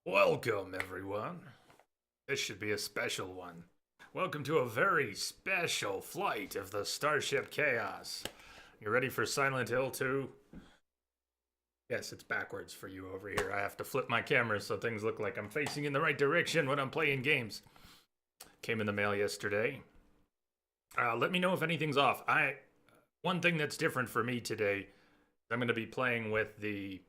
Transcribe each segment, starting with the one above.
Welcome, everyone. This should be a special one. Welcome to a very special flight of the Starship Chaos. You ready for Silent Hill 2? Yes, it's backwards for you over here. I have to flip my camera so things look like I'm facing in the right direction when I'm playing games. Came in the mail yesterday. Let me know if anything's off. One thing that's different for me today, I'm going to be playing with the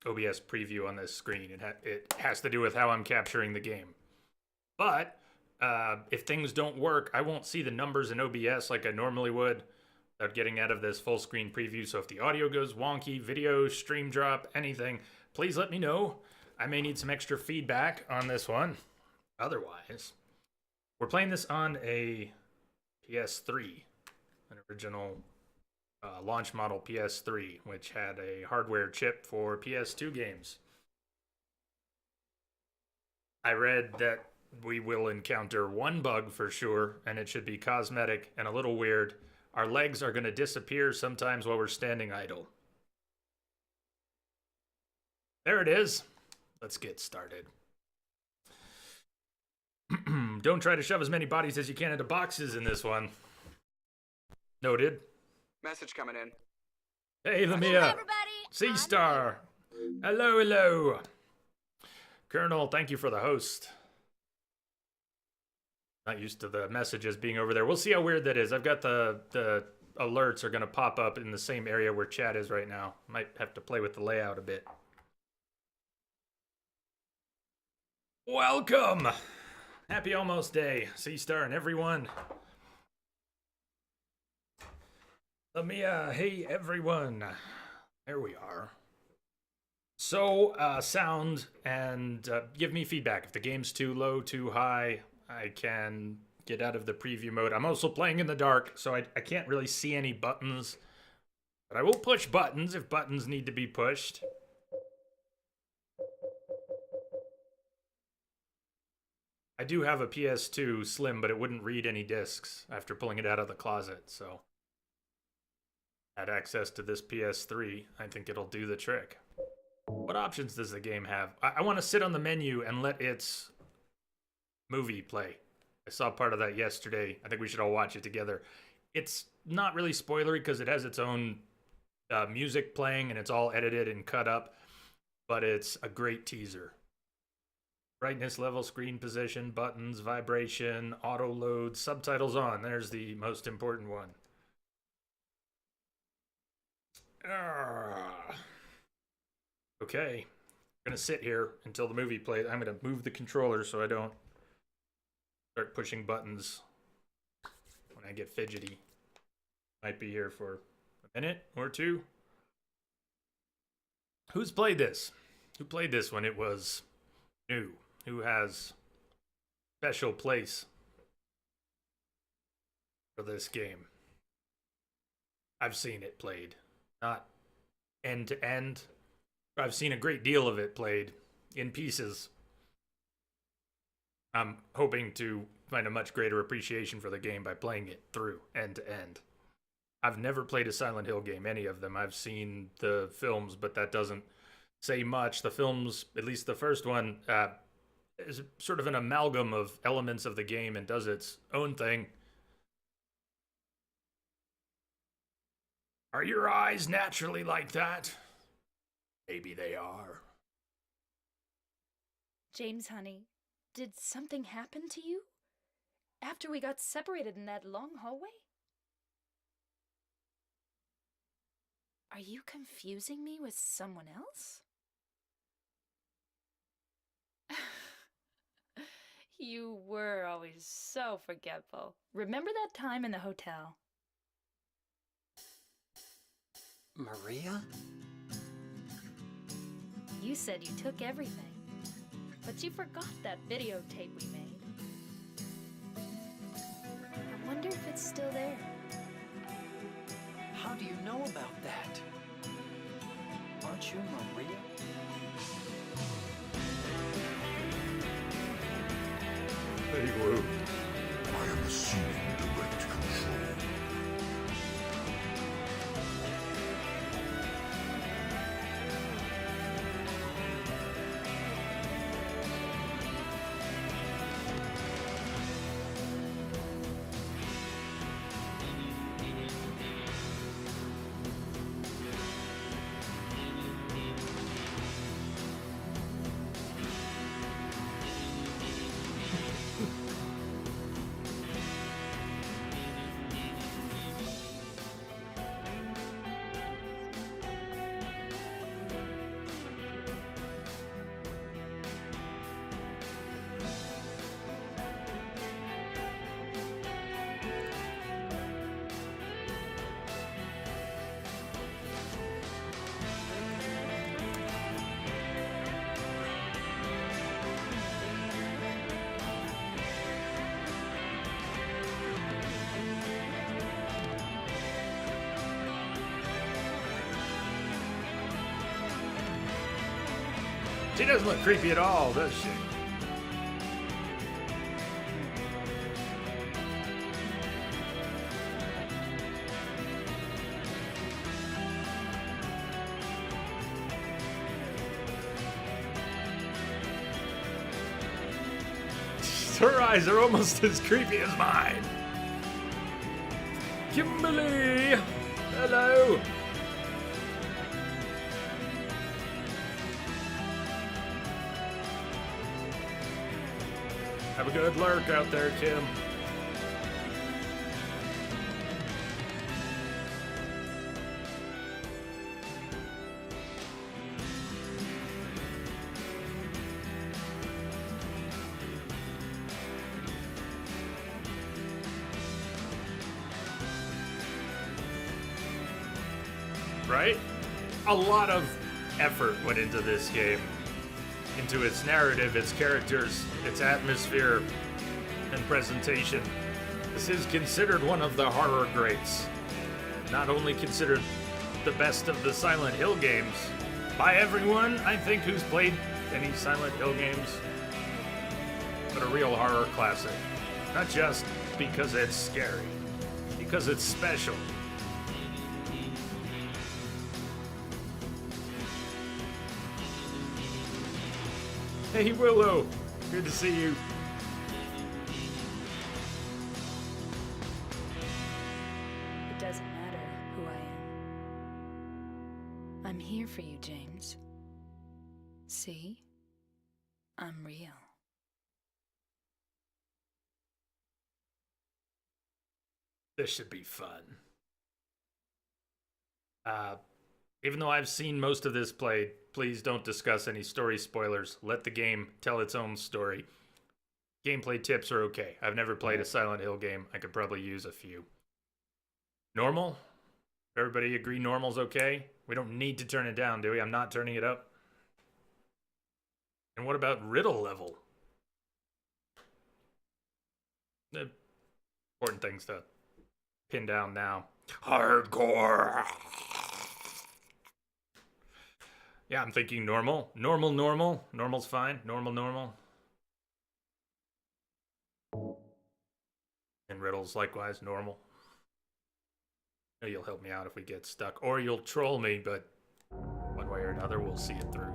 OBS preview on this screen. It has to do with how I'm capturing the game. But if things don't work, I won't see the numbers in OBS like I normally would without getting out of this full screen preview. So if the audio goes wonky, video, stream drop, anything, please let me know. I may need some extra feedback on this one. Otherwise, we're playing this on a PS3, an original launch model PS3, which had a hardware chip for PS2 games. I read that we will encounter one bug for sure, and it should be cosmetic and a little weird. Our legs are going to disappear sometimes while we're standing idle. There it is. Let's get started. Don't try to shove as many bodies as you can into boxes in this one. Noted. Message coming in. Hey, Lamia. Hello, everybody. C-Star. Hello, hello. Colonel, thank you for the host. Not used to the messages being over there. We'll see how weird that is. I've got the alerts are going to pop up in the same area where chat is right now. Might have to play with the layout a bit. Welcome. Happy almost day, C-Star and everyone. Lamia, hey everyone. There we are. So, sound and give me feedback. If the game's too low, too high, I can get out of the preview mode. I'm also playing in the dark, so I can't really see any buttons. But I will push buttons if buttons need to be pushed. I do have a PS2 Slim, but it wouldn't read any discs after pulling it out of the closet, so had access to this PS3, I think it'll do the trick. What options does the game have? I want to sit on the menu and let its movie play. I saw part of that yesterday. I think we should all watch it together. It's not really spoilery because it has its own music playing and it's all edited and cut up, but it's a great teaser. Brightness level, screen position, buttons, vibration, auto load, subtitles on. There's the most important one. Okay, I'm gonna sit here until the movie plays. I'm gonna move the controller so I don't start pushing buttons when I get fidgety. Might be here for a minute or two. Who's played this? Who played this when it was new? Who has special place for this game? I've seen it played. Not end to end. I've seen a great deal of it played in pieces. I'm hoping to find a much greater appreciation for the game by playing it through end to end. I've never played a Silent Hill game, any of them. I've seen the films, but that doesn't say much. The films, at least the first one, is sort of an amalgam of elements of the game and does its own thing. Are your eyes naturally like that? Maybe they are. James, honey, did something happen to you? After we got separated in that long hallway? Are you confusing me with someone else? You were always so forgetful. Remember that time in the hotel? Maria? You said you took everything, but you forgot that videotape we made. I wonder if it's still there. How do you know about that? Aren't you Maria? Hey, whoa. I am assuming direct control. She doesn't look creepy at all, does she? Her eyes are almost as creepy as mine. Kimberly! Hello! Have a good lurk out there, Kim. Right? A lot of effort went into this game. Into its narrative, its characters, its atmosphere, and presentation. This is considered one of the horror greats. Not only considered the best of the Silent Hill games by everyone, I think, who's played any Silent Hill games, but a real horror classic. Not just because it's scary, because it's special. Hey, Willow. Good to see you. It doesn't matter who I am. I'm here for you, James. See? I'm real. This should be fun. Even though I've seen most of this played, please don't discuss any story spoilers. Let the game tell its own story. Gameplay tips are okay. I've never played a Silent Hill game. I could probably use a few. Normal? Everybody agree normal's okay? We don't need to turn it down, do we? I'm not turning it up. And what about riddle level? The important things to pin down now. Hardcore! Yeah, I'm thinking normal. Normal. Normal's fine. Normal. And riddles, likewise, normal. I know you'll help me out if we get stuck. Or you'll troll me, but one way or another, we'll see it through.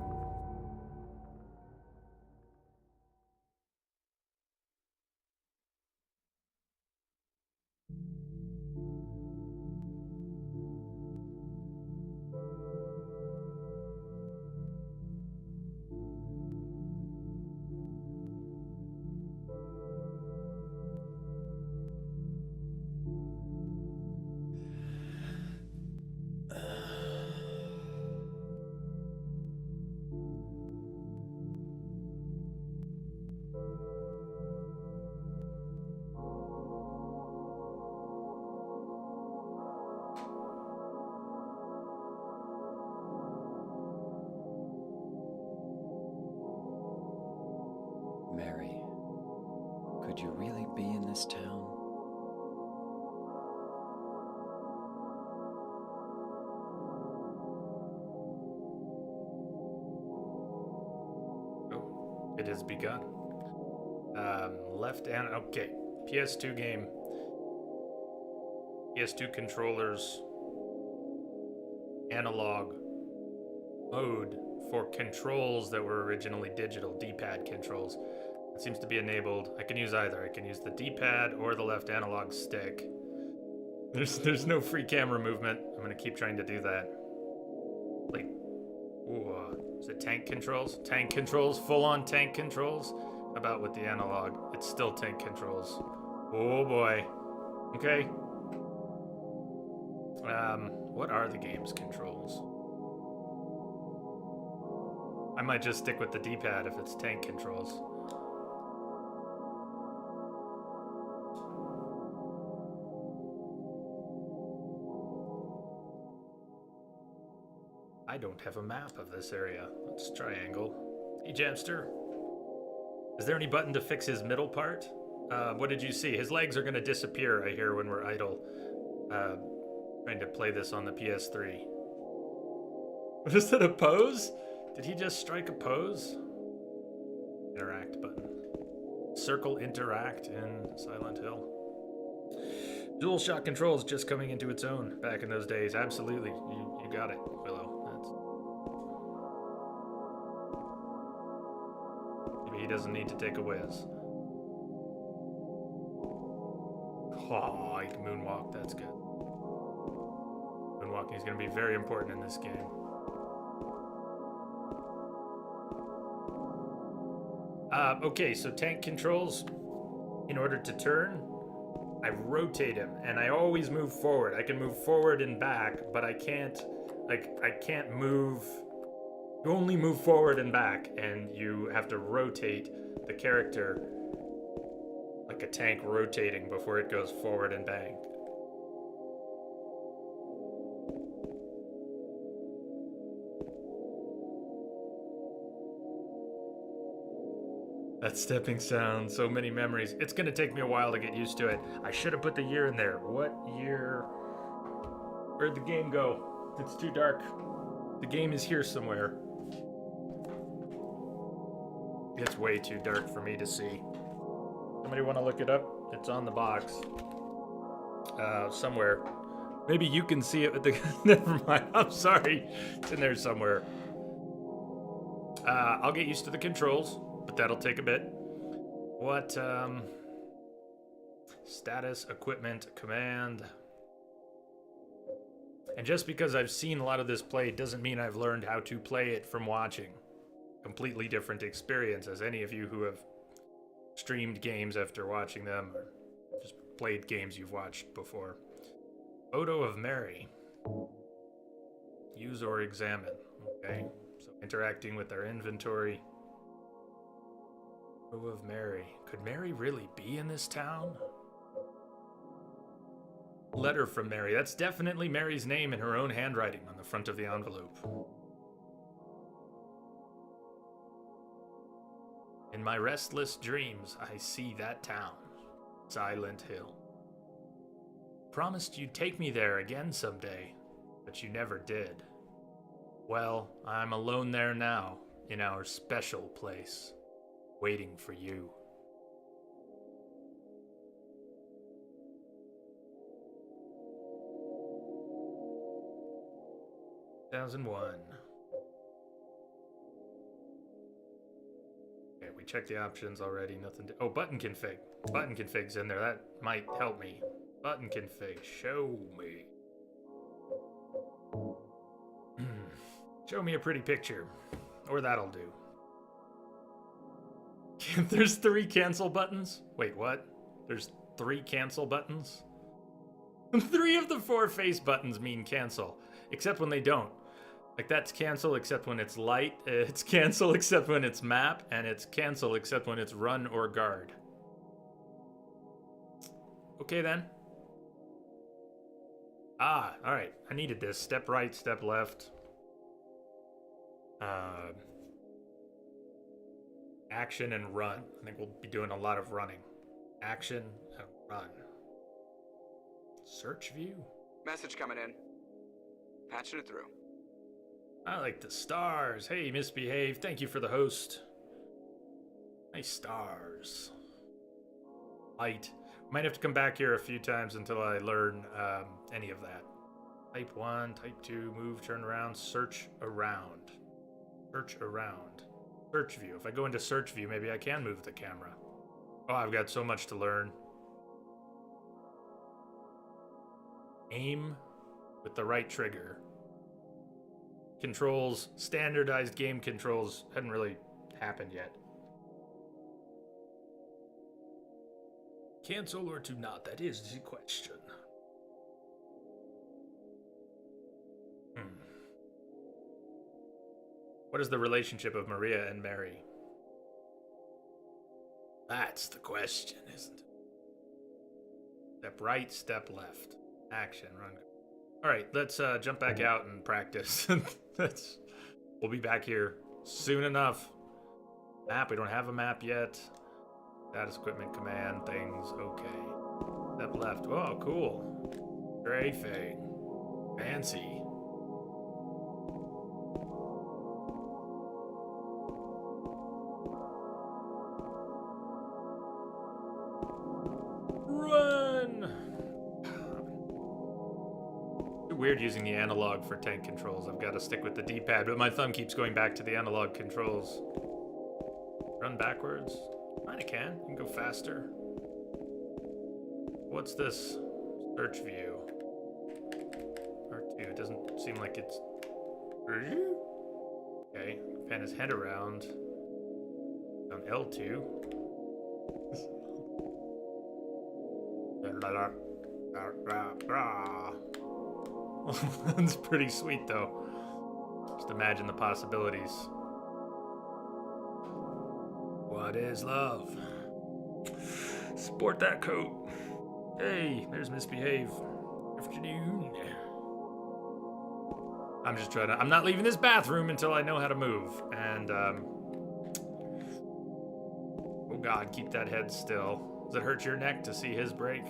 Mary, could you really be in this town? Oh, it has begun. Left and okay. PS2 game. PS2 controllers. Analog mode for controls that were originally digital, D-pad controls. It seems to be enabled. I can use either. I can use the D-pad or the left analog stick. There's no free camera movement. I'm gonna keep trying to do that. Like, ooh, is it tank controls? Tank controls, full-on tank controls? How about with the analog? It's still tank controls. Oh boy. Okay. What are the game's controls? I might just stick with the D-pad if it's tank controls. I don't have a map of this area. Let's triangle. Hey, Jamster. Is there any button to fix his middle part? What did you see? His legs are going to disappear, I hear, when we're idle. Trying to play this on the PS3. Is that a pose? Did he just strike a pose? Interact button. Circle interact in Silent Hill. DualShock controls just coming into its own back in those days. Absolutely. You got it, Willow. Maybe he doesn't need to take a whiz. Oh, he can moonwalk. That's good. Moonwalking is going to be very important in this game. Okay, so tank controls, in order to turn, I rotate him, and I always move forward. I can move forward and back, but I can't move. You only move forward and back, and you have to rotate the character like a tank rotating before it goes forward and back. That stepping sound, so many memories. It's gonna take me a while to get used to it. I should have put the year in there. What year? Where'd the game go? It's too dark. The game is here somewhere. It's way too dark for me to see. Somebody want to look it up? It's on the box. Somewhere. Maybe you can see it with the... Never mind. I'm sorry. It's in there somewhere. I'll get used to the controls, but that'll take a bit. What, status, equipment, command. And just because I've seen a lot of this played doesn't mean I've learned how to play it from watching. Completely different experience, as any of you who have streamed games after watching them, or just played games you've watched before. Photo of Mary. Use or examine. Okay, so interacting with our inventory. Photo of Mary. Could Mary really be in this town? Letter from Mary. That's definitely Mary's name in her own handwriting on the front of the envelope. In my restless dreams, I see that town, Silent Hill. Promised you'd take me there again someday, but you never did. Well, I'm alone there now, in our special place, waiting for you. (2001). Okay, we checked the options already. Nothing to... Oh, button config. Button config's in there. That might help me. Button config. Show me. Show me a pretty picture. Or that'll do. There's 3 cancel buttons? Wait, what? There's 3 cancel buttons? 3 of the 4 face buttons mean cancel. Except when they don't. Like, that's cancel except when it's light, it's cancel except when it's map, and it's cancel except when it's run or guard. Okay then. Ah, alright. I needed this. Step right, step left. Action and run. I think we'll be doing a lot of running. Action and run. Search view. Message coming in. Patching it through. I like the stars. Hey, Misbehave. Thank you for the host. Nice stars. Light. Might have to come back here a few times until I learn any of that. Type 1, type 2, move, turn around, search around. Search around. Search view. If I go into search view, maybe I can move the camera. Oh, I've got so much to learn. Aim with the right trigger. Controls, standardized game controls hadn't really happened yet. Cancel or to not, that is the question. What is the relationship of Maria and Mary? That's the question, isn't it? Step right, step left. Action, run. Alright, let's jump back out and practice. We'll be back here soon enough. Map, we don't have a map yet. Status equipment command things, okay. Step left, oh cool. Strafing. Fancy. weird using the analog for tank controls. I've got to stick with the D-pad, but my thumb keeps going back to the analog controls. Run backwards? Kinda can. You can go faster. What's this? Search view. R2. It doesn't seem like it's... Okay. Pan his head around. On L2. That's pretty sweet, though. Just imagine the possibilities. What is love? Sport that coat. Hey, there's Misbehave. Afternoon. I'm just trying to... I'm not leaving this bathroom until I know how to move. And, oh God, keep that head still. Does it hurt your neck to see his break?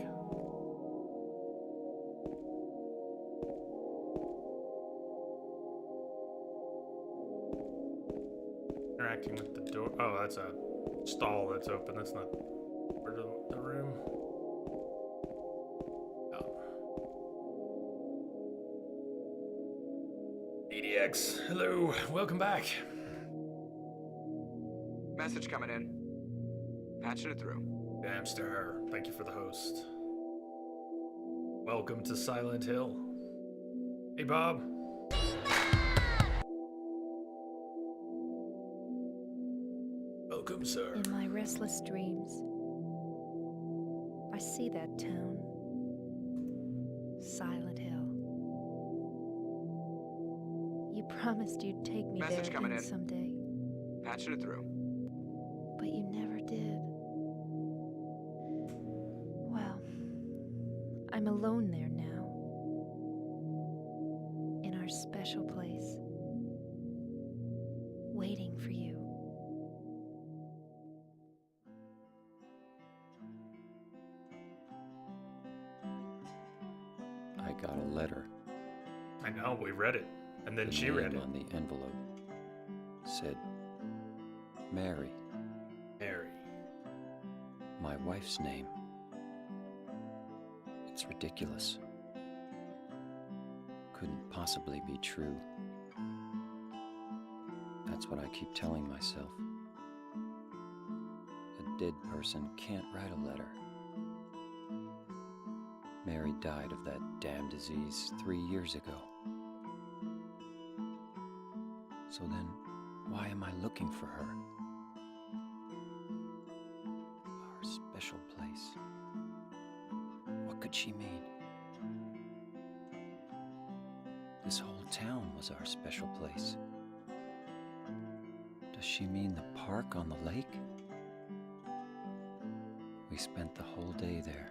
Interacting with the door. Oh, that's a stall that's open. That's not part of the room. Oh. EDX, hello. Welcome back. Message coming in. Patching it through. Damster, thank you for the host. Welcome to Silent Hill. Hey, Bob. Welcome, sir. In my restless dreams, I see that town. Silent Hill. You promised you'd take me Message there coming again in. someday, Patching it through. but you never did. Well, I'm alone there now. In our special place. Waiting for you. I got a letter. I know, we read it. And then The she name read it. on the envelope said, Mary, Mary. my wife's name. It's ridiculous. Couldn't possibly be true. That's what I keep telling myself. A dead person can't write a letter. Mary died of that damn disease 3 years ago. So then, why am I looking for her? Our special place. What could she mean? This whole town was our special place. Does she mean the park on the lake? We spent the whole day there.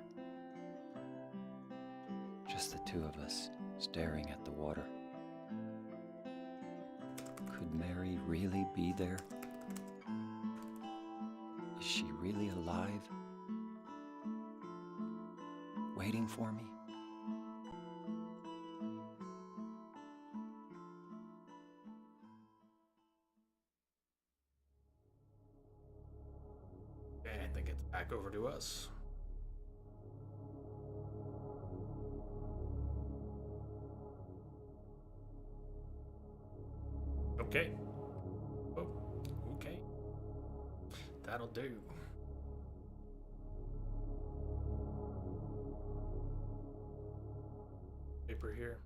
Just the two of us, staring at the water. Could Mary really be there? Is she really alive? Waiting for me? Okay, I think it's back over to us. Okay. Oh, okay. That'll do. Paper here.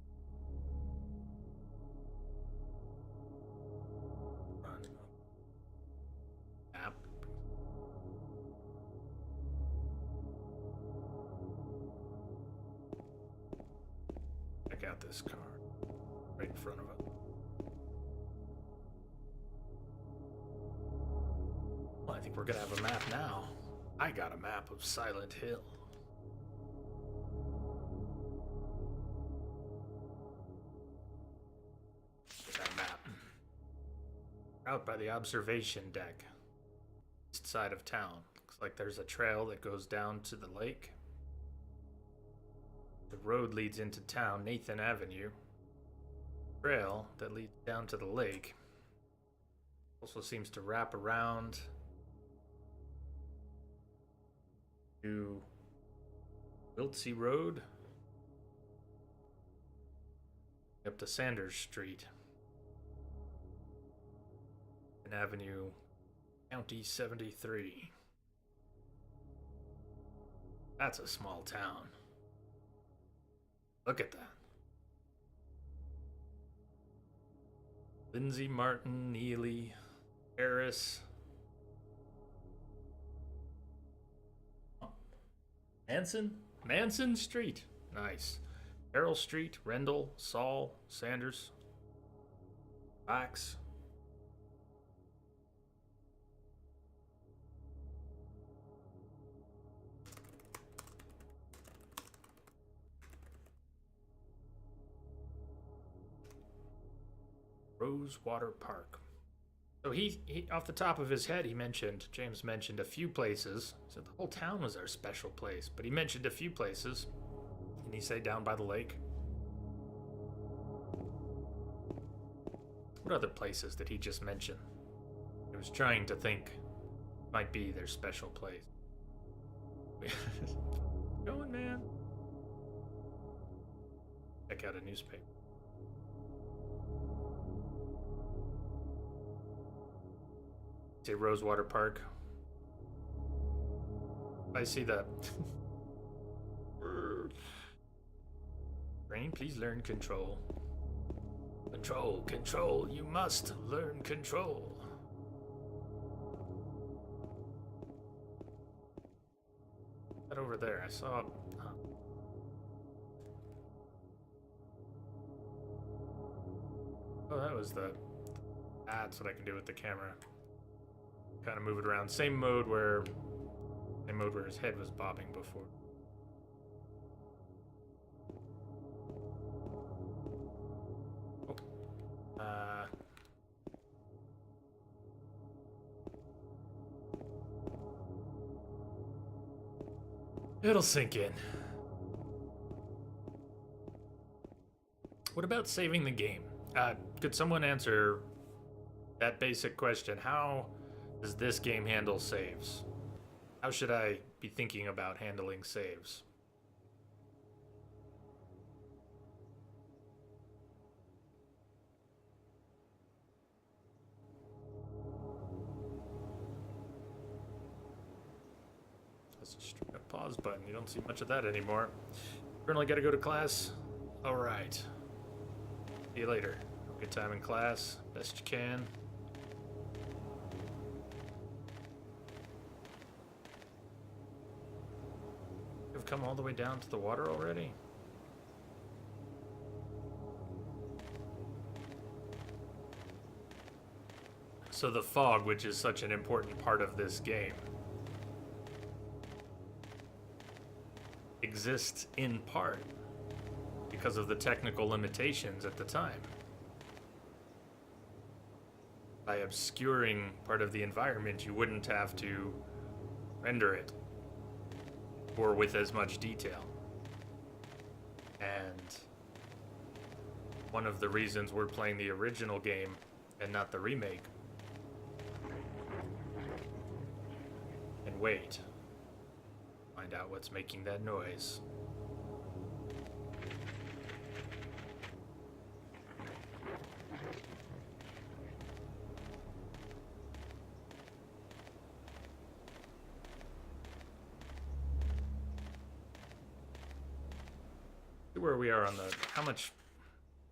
Run. App. Check out this car. Right in front of it. Well, I think we're gonna have a map now. I got a map of Silent Hill. That map. Out by the observation deck. East side of town. Looks like there's a trail that goes down to the lake. The road leads into town, Nathan Avenue. Trail that leads down to the lake. Also seems to wrap around to Wiltsey Road. Up to Sanders Street. Avenue, County 73. That's a small town. Look at that. Lindsay, Martin, Neely, Harris. Manson Street. Nice. Carroll Street, Rendell, Saul, Sanders, Fox. Rosewater Park. So he off the top of his head, James mentioned a few places. He said the whole town was our special place, but he mentioned a few places. And he said down by the lake. What other places did he just mention? I was trying to think might be their special place. Going, man. Check out a newspaper. Say Rosewater Park. I see that. Brain, please learn control. Control. You must learn control. That over there, I saw. Oh, that was the. That's what I can do with the camera. Kind of move it around. Same mode where his head was bobbing before. Oh. It'll sink in. What about saving the game? Could someone answer that basic question? How does this game handle saves? How should I be thinking about handling saves? That's a straight up pause button. You don't see much of that anymore. Currently gotta go to class. Alright. See you later. Have a good time in class. Best you can. You've come all the way down to the water already? So the fog, which is such an important part of this game, exists in part because of the technical limitations at the time. By obscuring part of the environment, you wouldn't have to render it or with as much detail. And one of the reasons we're playing the original game and not the remake. And wait. Find out what's making that noise. Where we are on the how much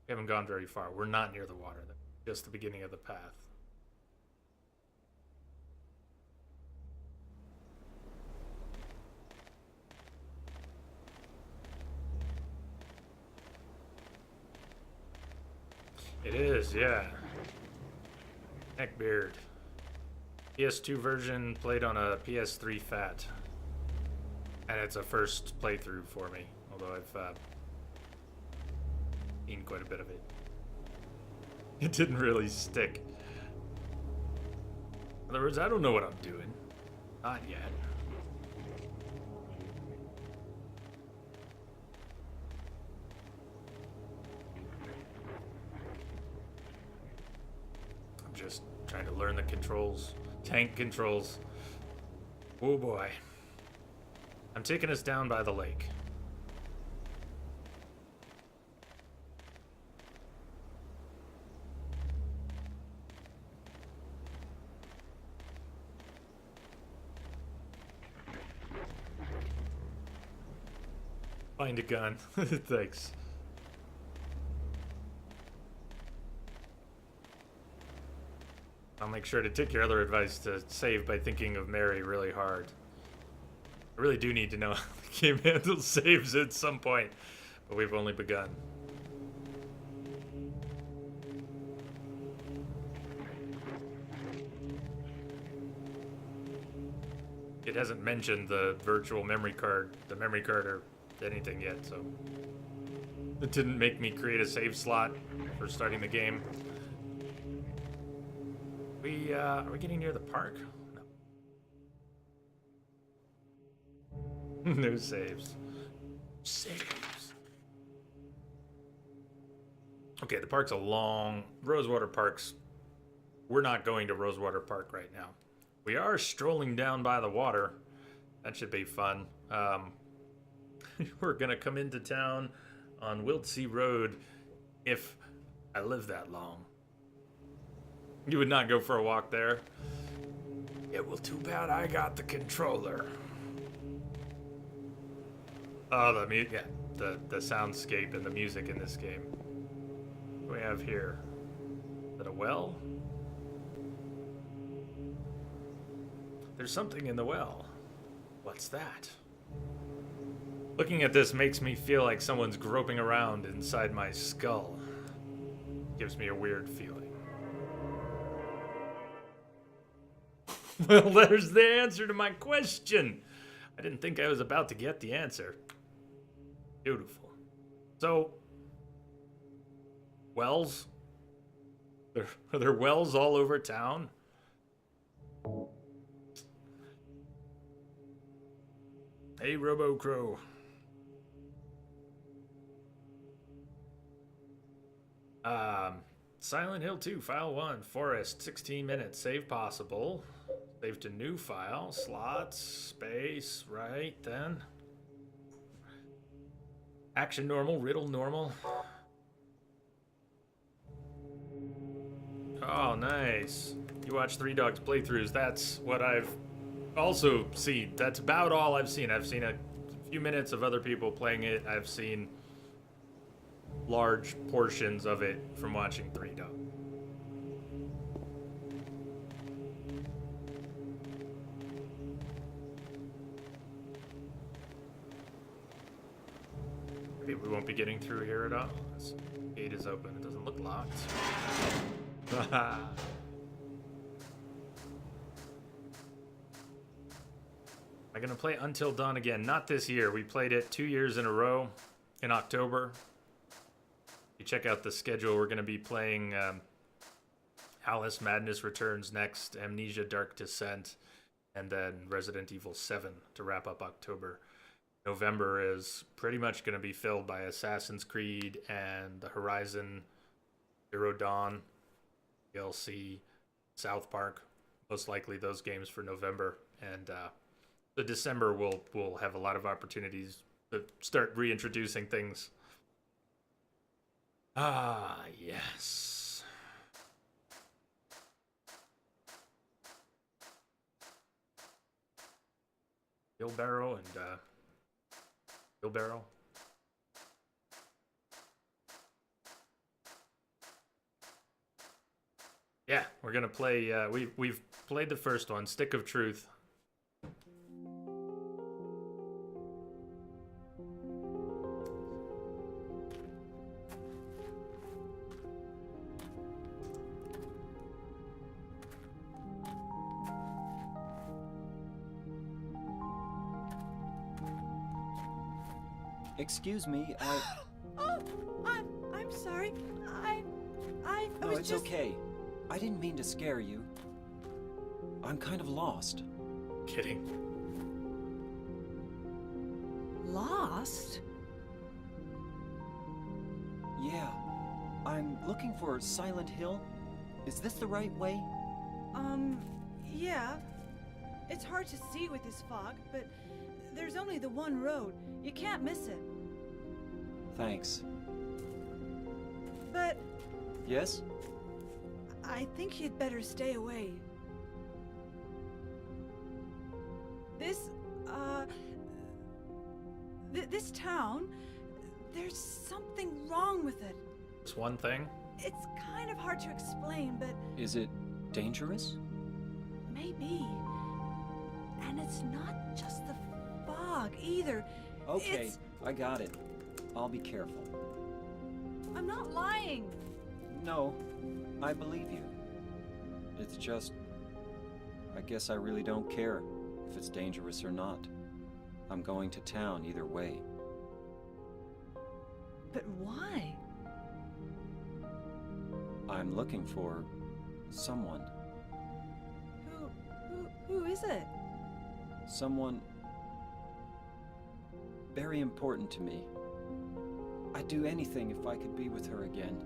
we haven't gone very far. We're not near the water. Just the beginning of the path. It is, yeah. Neckbeard. PS2 version played on a PS3 Fat. And it's a first playthrough for me. Although I've seen quite a bit of it. It didn't really stick. In other words, I don't know what I'm doing. Not yet. I'm just trying to learn the controls. Tank controls. Oh boy. I'm taking us down by the lake. Find a gun. Thanks. I'll make sure to take your other advice to save by thinking of Mary really hard. I really do need to know how the game handles saves at some point, but we've only begun. It hasn't mentioned the virtual memory card, or anything yet, so it didn't make me create a save slot for starting the game. Are we getting near the park? No. No saves. Saves. Okay, the park's a long... Rosewater Park's... We're not going to Rosewater Park right now. We are strolling down by the water. That should be fun. We're gonna come into town on Wiltsea Road if I live that long. You would not go for a walk there? Yeah, well, too bad I got the controller. Oh, the soundscape and the music in this game. What do we have here? Is that a well? There's something in the well. What's that? Looking at this makes me feel like someone's groping around inside my skull. Gives me a weird feeling. Well, there's the answer to my question. I didn't think I was about to get the answer. Beautiful. So, wells? Are there wells all over town? Hey, Robo Crow. Silent Hill 2, File 1, Forest, 16 minutes, save possible. Save to new file, slots, space, right then. Action normal, riddle normal. Oh, nice. You watch Three Dogs playthroughs, that's what I've also seen. That's about all I've seen. I've seen a few minutes of other people playing it. I've seen large portions of it from watching Three Dogs. Maybe we won't be getting through here at all. This gate is open. It doesn't look locked. Am I gonna play Until Dawn again? Not this year. We played it 2 years in a row in October. If you check out the schedule, we're gonna be playing Alice Madness Returns next, Amnesia Dark Descent, and then Resident Evil 7 to wrap up October. November is pretty much going to be filled by Assassin's Creed and the Horizon Zero Dawn, DLC, South Park. Most likely those games for November. And the December we'll have a lot of opportunities to start reintroducing things. Ah, yes. Wheelbarrow and wheelbarrow. Yeah, we're gonna play. We've played the first one, Stick of Truth. Excuse me, Oh, I'm sorry. I No, was it's just... okay. I didn't mean to scare you. I'm kind of lost. Kidding. Lost? Yeah. I'm looking for Silent Hill. Is this the right way? Yeah. It's hard to see with this fog, but there's only the one road. You can't miss it. Thanks. But Yes? I think you'd better stay away. This this town. There's something wrong with it. It's one thing. It's kind of hard to explain, but Is it dangerous? maybe. And it's not just the fog either. Okay, It's... I got it. I'll be careful. I'm not lying. No, I believe you. It's just... I guess I really don't care if it's dangerous or not. I'm going to town either way. But why? I'm looking for... someone. Who is it? Someone... very important to me. I'd do anything if I could be with her again.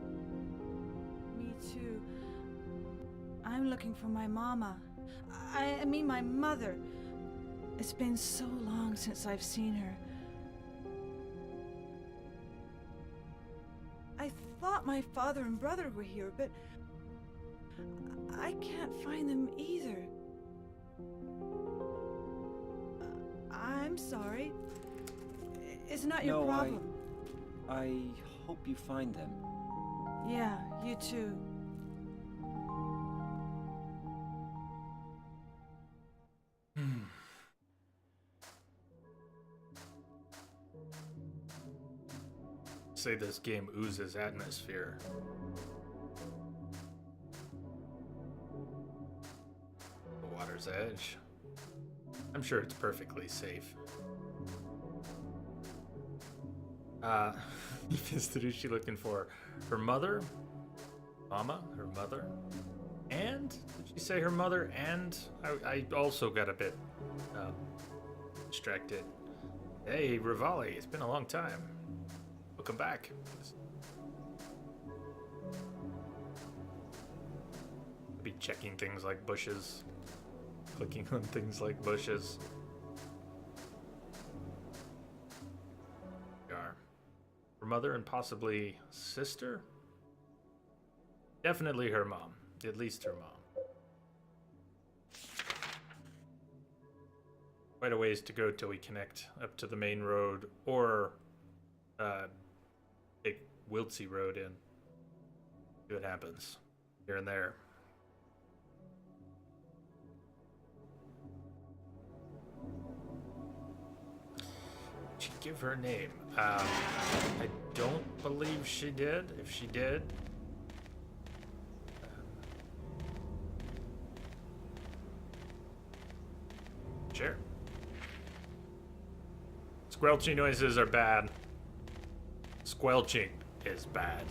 Me too. I'm looking for my mama. I mean my mother. It's been so long since I've seen her. I thought my father and brother were here, but I can't find them either. I'm sorry. It's not your No, problem. I hope you find them. Yeah, you too. Say this game oozes atmosphere. The water's edge. I'm sure it's perfectly safe. Who's she looking for? Her mother? Mama? Her mother? And? Did she say her mother and? I also got a bit distracted. Hey, Rivali, it's been a long time. Welcome back. Be checking things like bushes. Clicking on things like bushes. Her mother and possibly sister? Definitely her mom. At least her mom. Quite a ways to go till we connect up to the main road or take Wiltsey Road in. See what happens here and there. She give her name. I don't believe she did. If she did, sure. Squelchy noises are bad. Squelching is bad.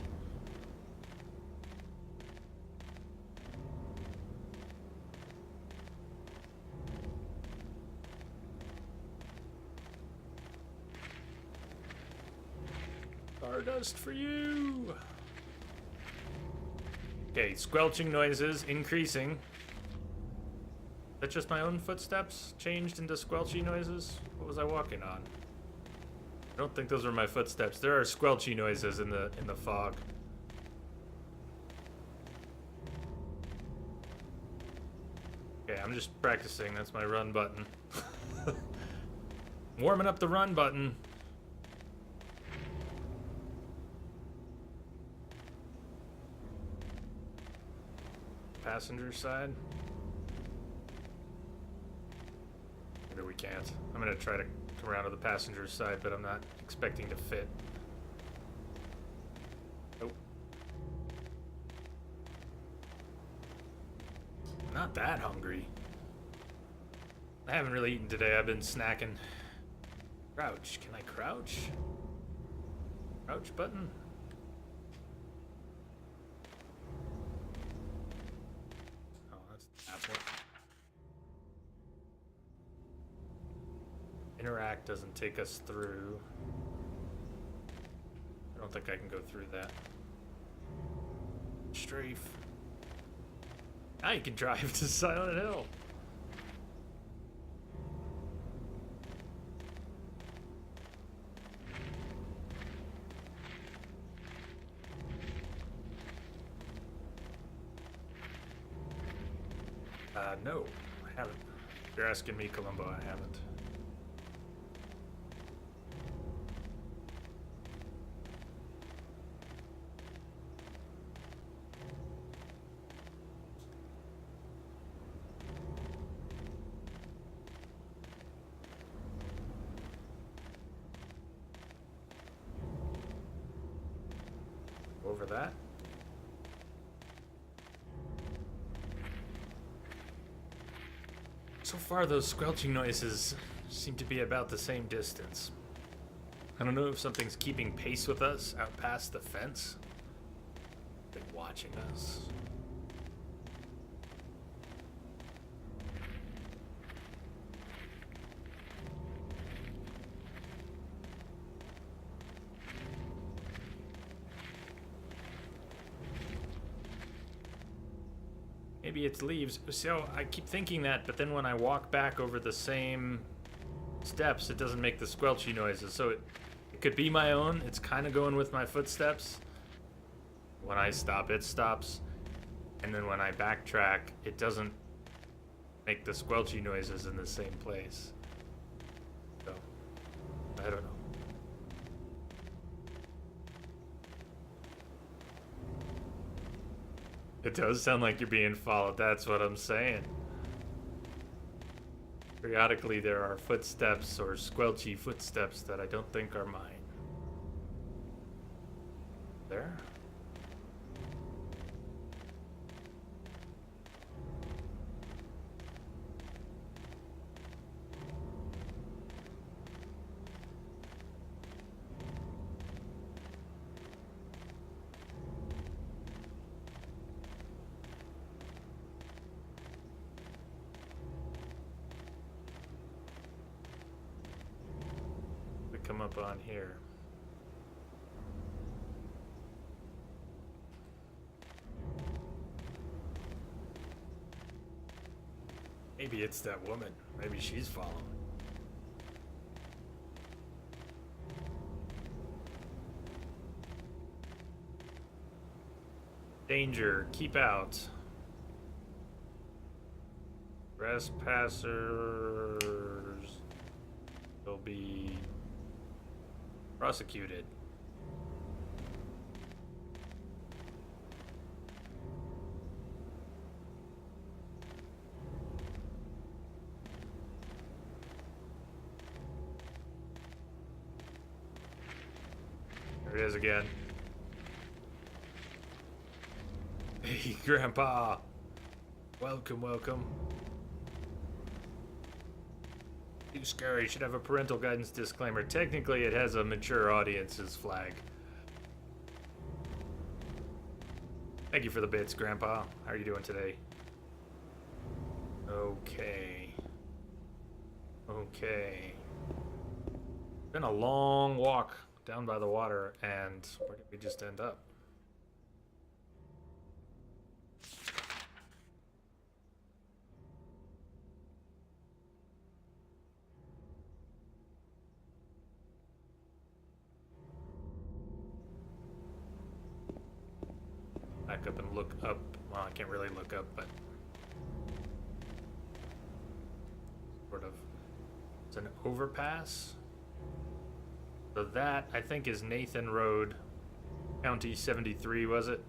Stardust for you. Okay, squelching noises increasing. Is that just my own footsteps changed into squelchy noises? What was I walking on? I don't think those were my footsteps. There are squelchy noises in the fog. Okay, I'm just practicing. That's my run button. Warming up the run button. Passenger side. Maybe we can't. I'm gonna try to come around to the passenger side, but I'm not expecting to fit. Nope. Not that hungry. I haven't really eaten today. I've been snacking. Crouch. Can I crouch? Crouch button? Oh, that's Apple. Interact doesn't take us through. I don't think I can go through that. Strafe. Now you can drive to Silent Hill. No, I haven't. If you're asking me, Columbo, I haven't. Over that. So far, those squelching noises seem to be about the same distance. I don't know if something's keeping pace with us out past the fence. Been watching us. Maybe it's leaves. So I keep thinking that, but then when I walk back over the same steps, it doesn't make the squelchy noises. So it could be my own. It's kind of going with my footsteps. When I stop, it stops. And then when I backtrack, it doesn't make the squelchy noises in the same place. So, I don't know. It does sound like you're being followed, that's what I'm saying. Periodically there are footsteps or squelchy footsteps that I don't think are mine. There? Come up on here. Maybe it's that woman. Maybe she's following. Danger, keep out. Trespassers will be prosecuted. There it is again. Hey, Grandpa. Welcome, welcome. Too scary. Should have a parental guidance disclaimer. Technically, it has a mature audience's flag. Thank you for the bits, Grandpa. How are you doing today? Okay. Okay. Been a long walk down by the water, and where did we just end up? Back up and look up. Well, I can't really look up, but sort of. It's an overpass. So that, I think, is Nathan Road, County 73, was it?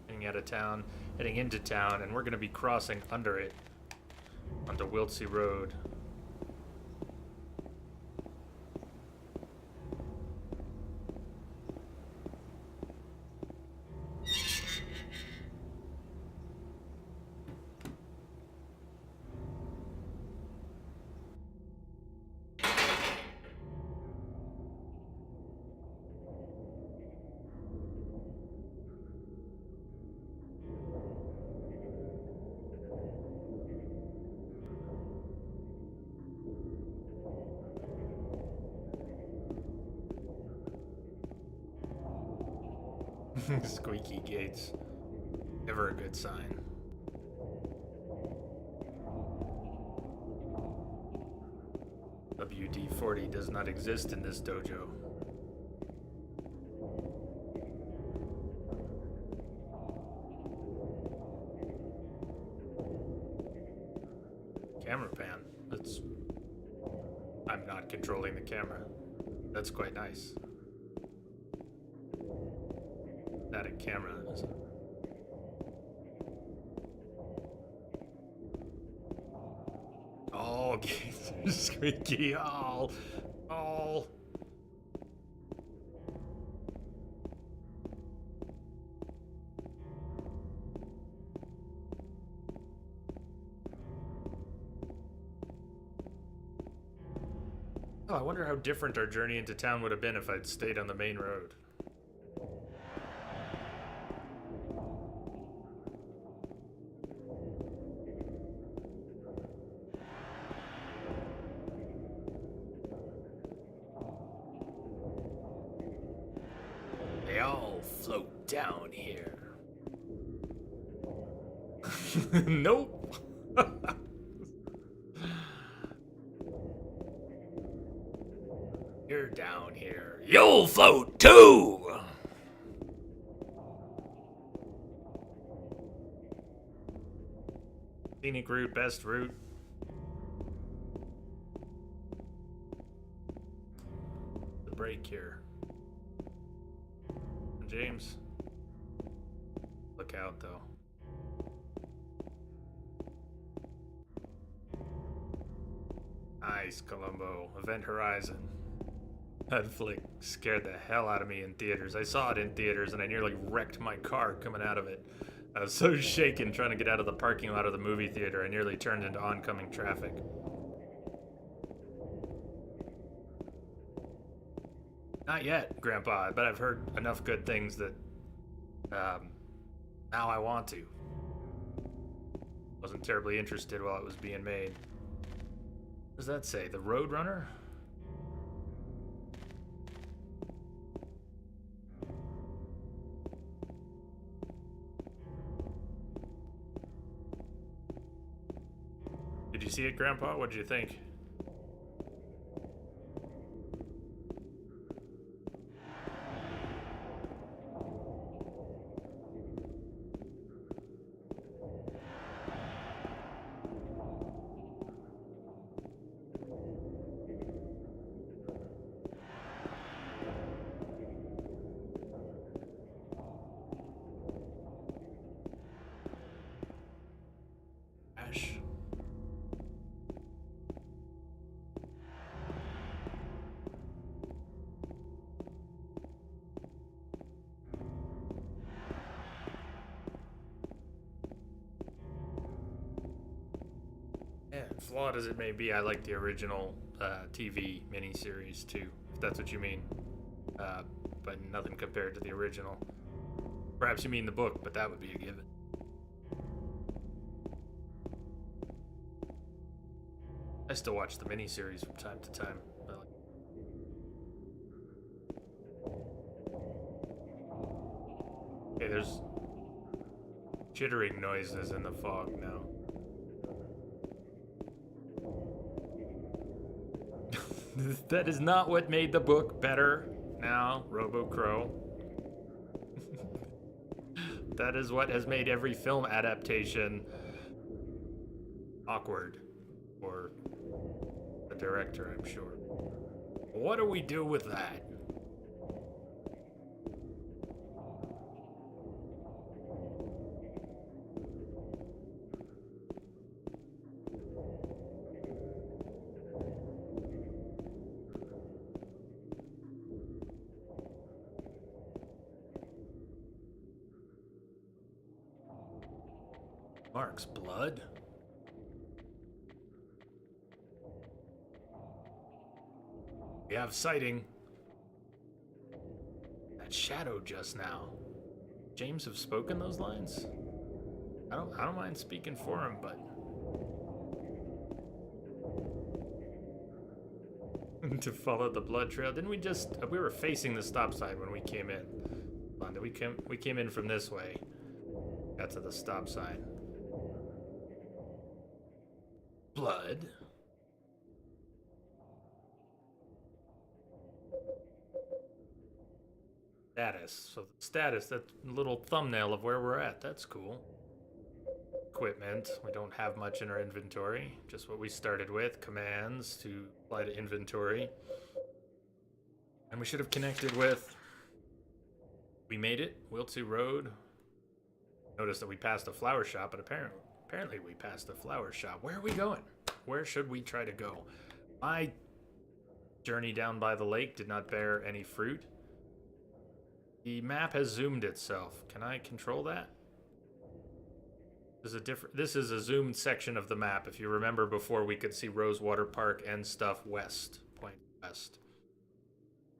Heading out of town, heading into town, and we're going to be crossing under it onto Wiltsey Road. Squeaky gates. Never a good sign. WD-40 does not exist in this dojo. Camera pan. I'm not controlling the camera. That's quite nice. Static camera. Oh, gates are squeaky. Oh. Oh, I wonder how different our journey into town would have been if I'd stayed on the main road. They all float down here. Nope. You're down here. You'll float too! Scenic route, best route. The break here. James. Look out though. Nice, Columbo. Event Horizon. That flick scared the hell out of me in theaters. I saw it in theaters and I nearly wrecked my car coming out of it. I was so shaken trying to get out of the parking lot of the movie theater, I nearly turned into oncoming traffic. Not yet, Grandpa, but I've heard enough good things that now I want to. Wasn't terribly interested while it was being made. What does that say? The Roadrunner? Did you see it, Grandpa? What did you think? Ash. Yeah, flawed as it may be, I like the original TV miniseries too, if that's what you mean. But nothing compared to the original. Perhaps you mean the book, but that would be a given. I still watch the miniseries from time to time. Okay, there's chittering noises in the fog now. That is not what made the book better now, Robo Crow. That is what has made every film adaptation awkward for the director, I'm sure. What do we do with that? Mark's blood? We have sighting. That shadow just now. James have spoken those lines? I don't mind speaking for him, but to follow the blood trail. Didn't we just we were facing the stop sign when we came in. Hold on, we came in from this way. Got to the stop sign. Blood. Status. So the status, that little thumbnail of where we're at. That's cool. Equipment. We don't have much in our inventory. Just what we started with. Commands to apply to inventory. And we should have connected with... We made it. Wiltsu Road. Notice that we passed a flower shop, but apparently we passed a flower shop. Where are we going? Where should we try to go? My journey down by the lake did not bear any fruit. The map has zoomed itself. Can I control that? This is a zoomed section of the map. If you remember before, we could see Rosewater Park and stuff west. Point west.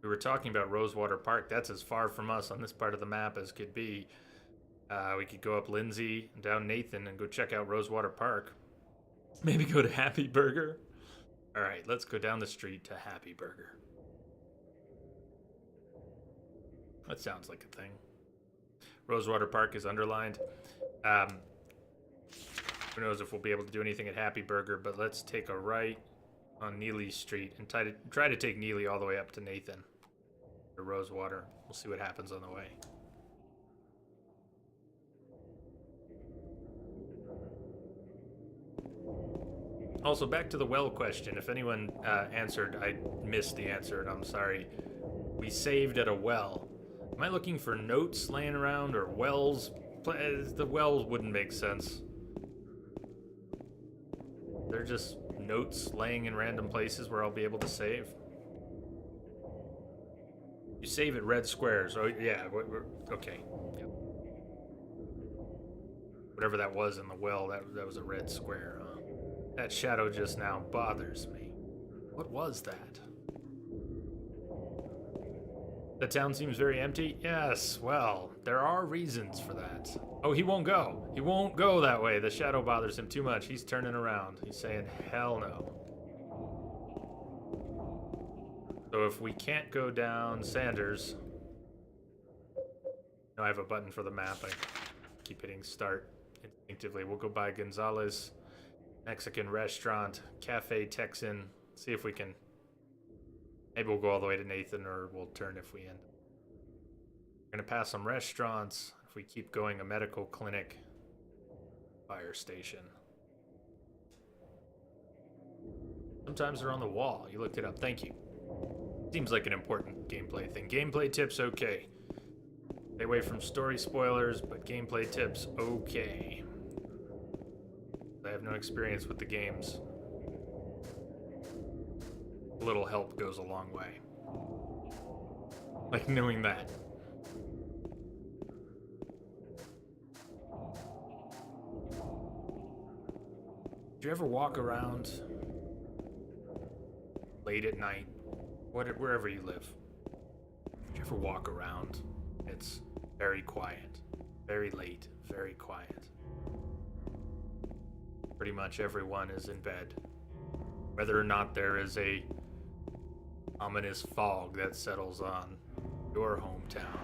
We were talking about Rosewater Park. That's as far from us on this part of the map as could be. We could go up Lindsay, down Nathan, and go check out Rosewater Park. Maybe go to Happy Burger. All right, let's go down the street to Happy Burger. That sounds like a thing. Rosewater Park is underlined. Who knows if we'll be able to do anything at Happy Burger, but let's take a right on Neely Street and try to take Neely all the way up to Nathan. Or Rosewater. We'll see what happens on the way. Also, back to the well question. If anyone answered, I missed the answer, and I'm sorry. We saved at a well. Am I looking for notes laying around or wells? The wells wouldn't make sense. They're just notes laying in random places where I'll be able to save. You save at red squares. Oh, yeah. Okay. Yep. Whatever that was in the well, that was a red square, huh? That shadow just now bothers me. What was that? The town seems very empty? Yes, well, there are reasons for that. Oh, he won't go. He won't go that way. The shadow bothers him too much. He's turning around. He's saying, hell no. So if we can't go down Sanders... No, I have a button for the map. I keep hitting start instinctively. We'll go by Gonzalez Mexican Restaurant, Cafe Texan. See if we can... Maybe we'll go all the way to Nathan, or we'll turn if we end. We're going to pass some restaurants. If we keep going, a medical clinic, fire station. Sometimes they're on the wall. You looked it up. Thank you. Seems like an important gameplay thing. Gameplay tips, okay. Stay away from story spoilers, but gameplay tips, okay. I have no experience with the games. A little help goes a long way. Like knowing that. Do you ever walk around late at night, wherever you live? Do you ever walk around? It's very quiet, very late, very quiet. Pretty much everyone is in bed. Whether or not there is a ominous fog that settles on your hometown.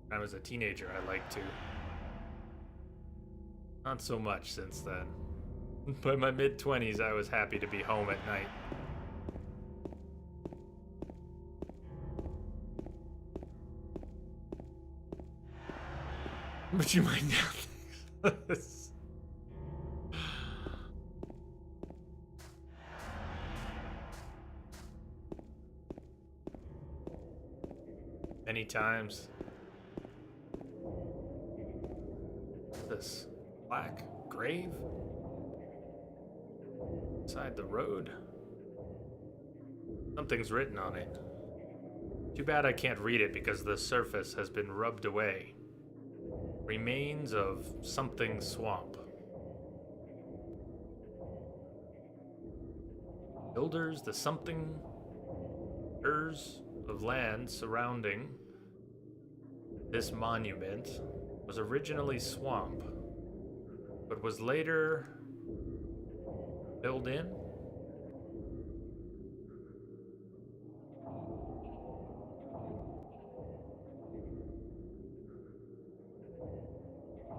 When I was a teenager, I liked to. Not so much since then. By my mid-20s, I was happy to be home at night. But you might now think many times. This black grave beside the road. Something's written on it. Too bad I can't read it because the surface has been rubbed away. Remains of something swamp. Builders, the something of land surrounding this monument was originally swamp, but was later filled in.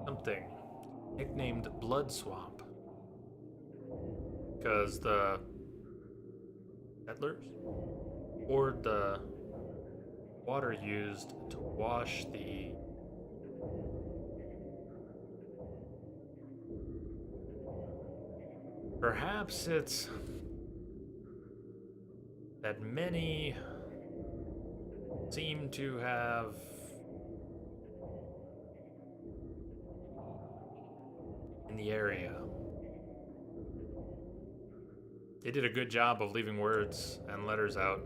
Something nicknamed Blood Swamp because the settlers poured the water used to wash the perhaps it's that many seem to have in the area. They did a good job of leaving words and letters out.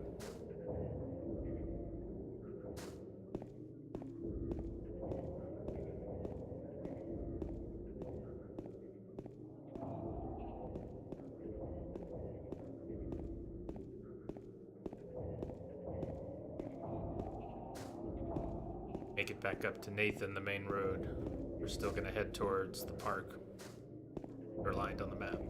make it back up to Nathan, the main road. We're still gonna head towards the park. They're lined on the map.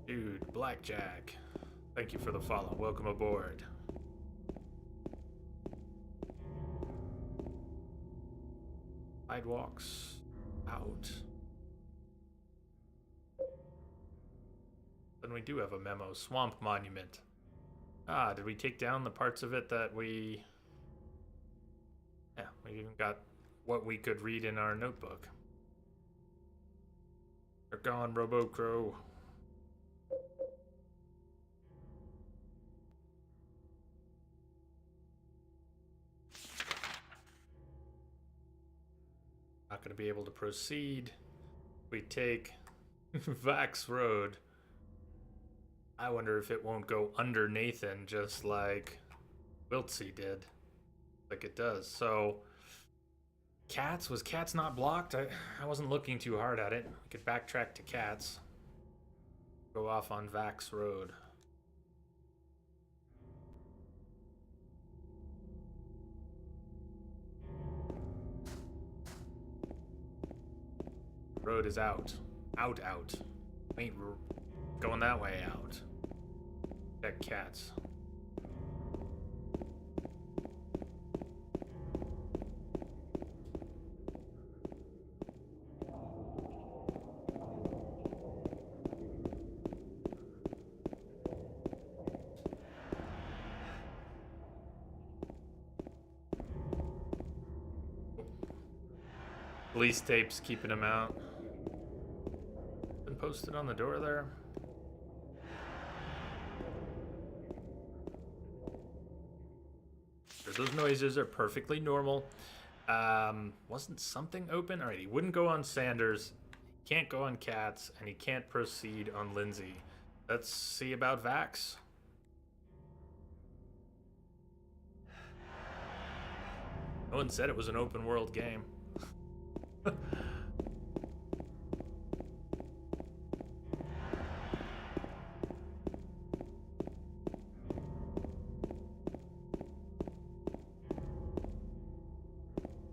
Dude, Blackjack. Thank you for the follow. Welcome aboard. Sidewalks out. Then we do have a memo. Swamp Monument. Ah, did we take down the parts of it that we... Yeah, we even got what we could read in our notebook. They're gone, Robo-Crow. Not going to be able to proceed. We take Vax Road. I wonder if it won't go under Nathan just like Wiltsy did. Like it does. So, Cats? Was Cats not blocked? I wasn't looking too hard at it. We could backtrack to Cats. Go off on Vax Road. Road is out. Out. Ain't going that way out. Check Cats. Police tapes keeping him out. Been posted on the door there. Those noises are perfectly normal. Wasn't something open? Alright, he wouldn't go on Sanders, can't go on Cats, and he can't proceed on Lindsay. Let's see about Vax. No one said it was an open world game.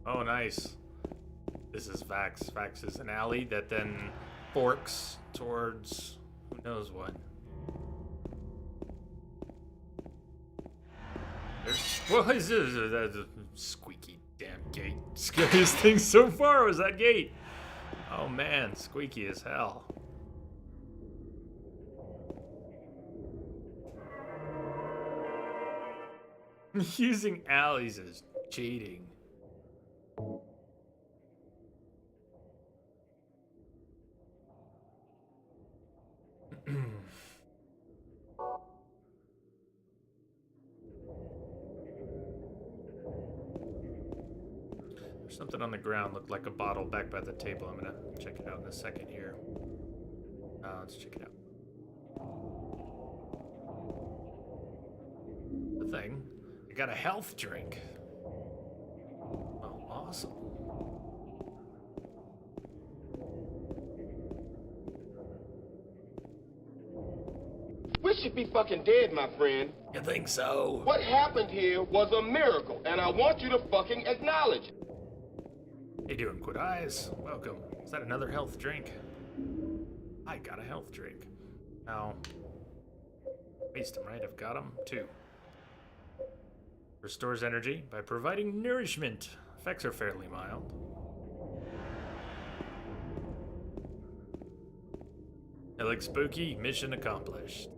Oh, nice. This is Vax. Vax is an alley that then forks towards who knows what. What is this? That's a squeaky damn gate. Scariest thing so far was that gate. Oh man, squeaky as hell. Using alleys is cheating. There's something on the ground looked like a bottle back by the table. I'm gonna check it out in a second here. Let's check it out. The thing. I got a health drink. Oh, awesome. We should be fucking dead, my friend. You think so? What happened here was a miracle, and I want you to fucking acknowledge it. How you doing, Quid Eyes? Welcome. Is that another health drink? I got a health drink. Now, waste them, right? I've got them. 2. Restores energy by providing nourishment. Effects are fairly mild. It looks spooky. Mission accomplished.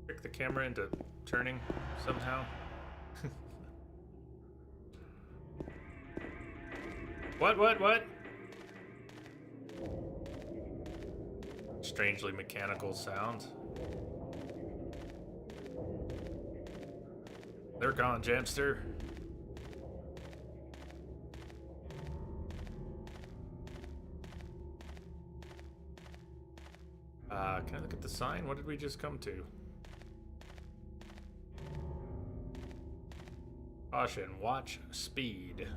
Trick the camera into turning somehow. What? Strangely mechanical sound. They're gone, Jamster. Can I look at the sign? What did we just come to? Caution, watch speed.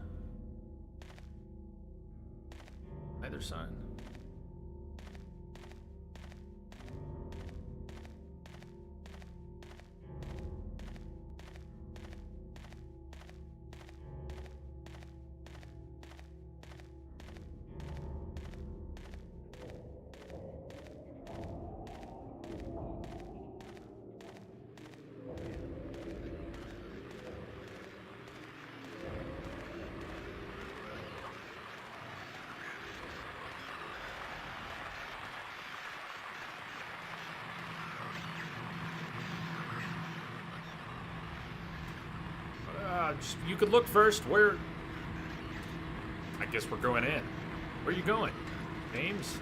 Either sign. You could look first. Where? I guess we're going in. Where are you going? James?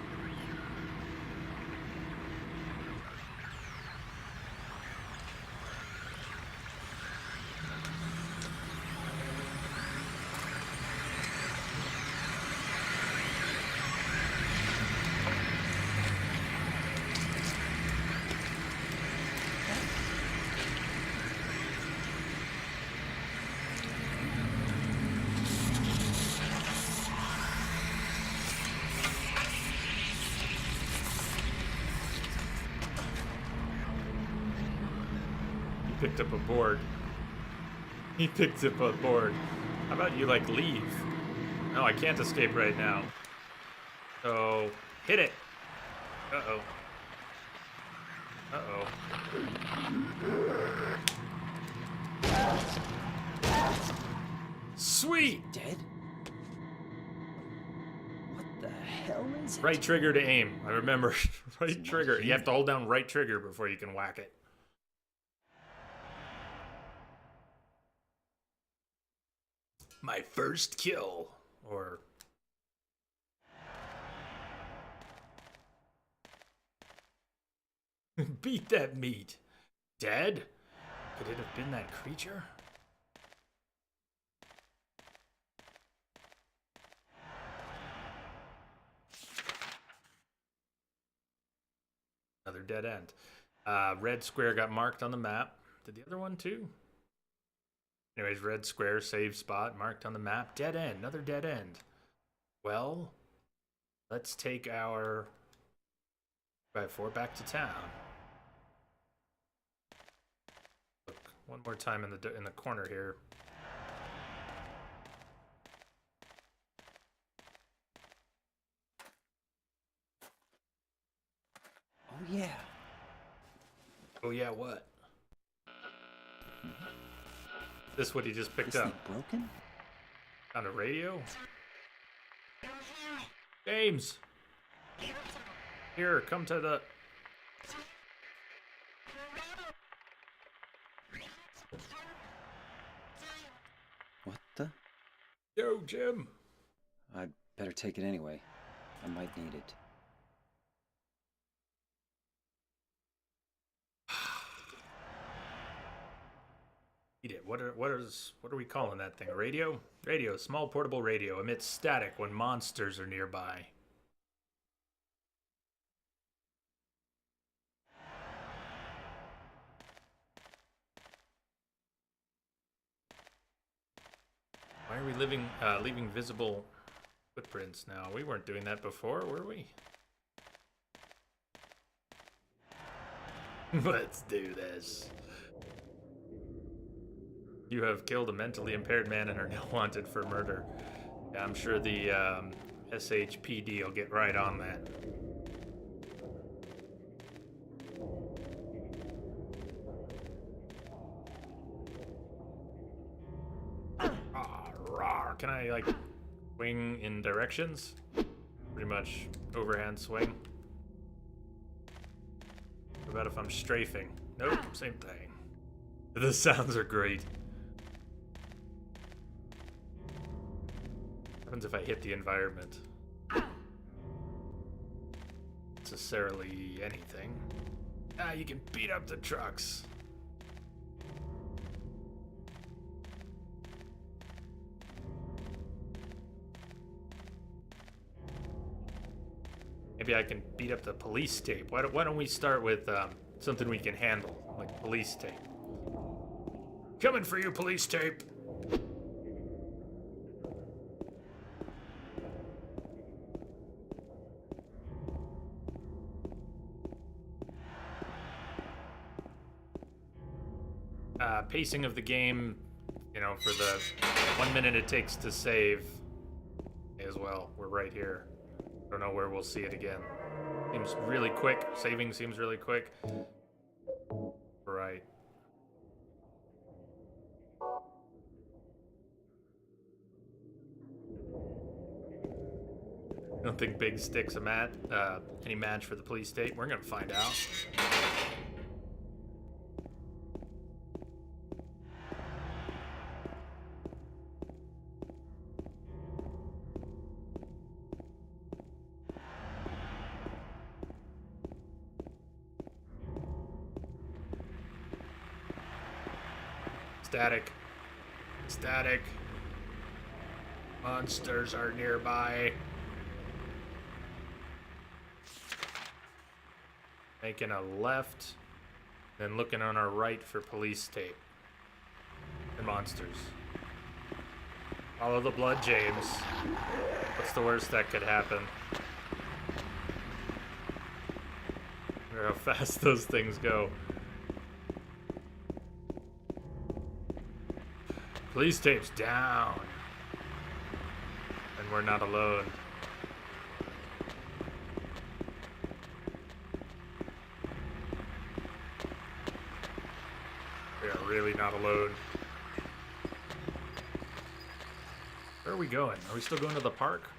Picked up a board. He picked up a board. How about you, like, leave? No, I can't escape right now. So, hit it. Uh-oh. Uh-oh. Sweet! Dead? What the hell is it? Right trigger to aim. I remember. Right trigger. You have to hold down right trigger before you can whack it. My first kill. Or... beat that meat. Dead? Could it have been that creature? Another dead end. Red square got marked on the map. Did the other one too? Anyways, red square, save spot, marked on the map. Dead end, another dead end. Well, let's take our 5-4 back to town. Look, one more time in the corner here. Oh yeah. Oh yeah, what? This what he just picked up. Broken? On a radio? James! Here, come to the... What the? Yo, Jim! I'd better take it anyway. I might need it. Eat it. What are we calling that thing? A radio? Radio, small portable radio, emits static when monsters are nearby. Why are we leaving visible footprints now? We weren't doing that before, were we? Let's do this. You have killed a mentally impaired man and are now wanted for murder. Yeah, I'm sure the SHPD will get right on that. Rawr. Can I, like, swing in directions? Pretty much overhand swing. What about if I'm strafing? Nope, same thing. The sounds are great. What happens if I hit the environment? Necessarily anything. Ah, you can beat up the trucks. Maybe I can beat up the police tape. Why don't we start with something we can handle, like police tape. Coming for you, police tape. Pacing of the game, you know, for the 1 minute it takes to save as well. We're right here. Don't know where we'll see it again. Seems really quick. Saving seems really quick. Right. I don't think Big Stick's any match for the police state. We're gonna find out. Static. Static. Monsters are nearby. Making a left, then looking on our right for police tape. And monsters. Follow the blood, James. What's the worst that could happen? I wonder how fast those things go. Police tape's down. And we're not alone. We are really not alone. Where are we going? Are we still going to the park?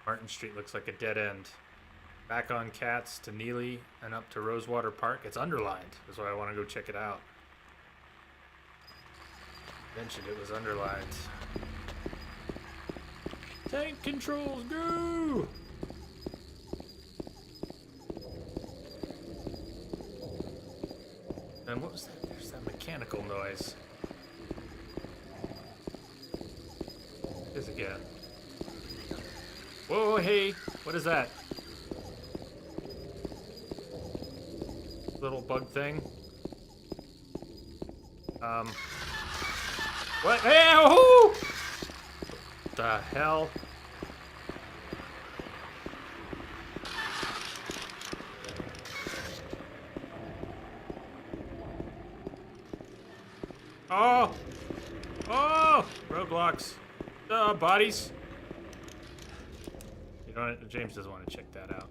Martin Street looks like a dead end. Back on Katz to Neely and up to Rosewater Park. It's underlined. That's why I want to go check it out. Mentioned it was underlined. Tank controls, go! And what was that? There's that mechanical noise. What is it again? Whoa, hey! What is that? Little bug thing? What? Hey, oh! What the hell? Oh! Oh! Roadblocks. Bodies. You know, James doesn't want to check that out.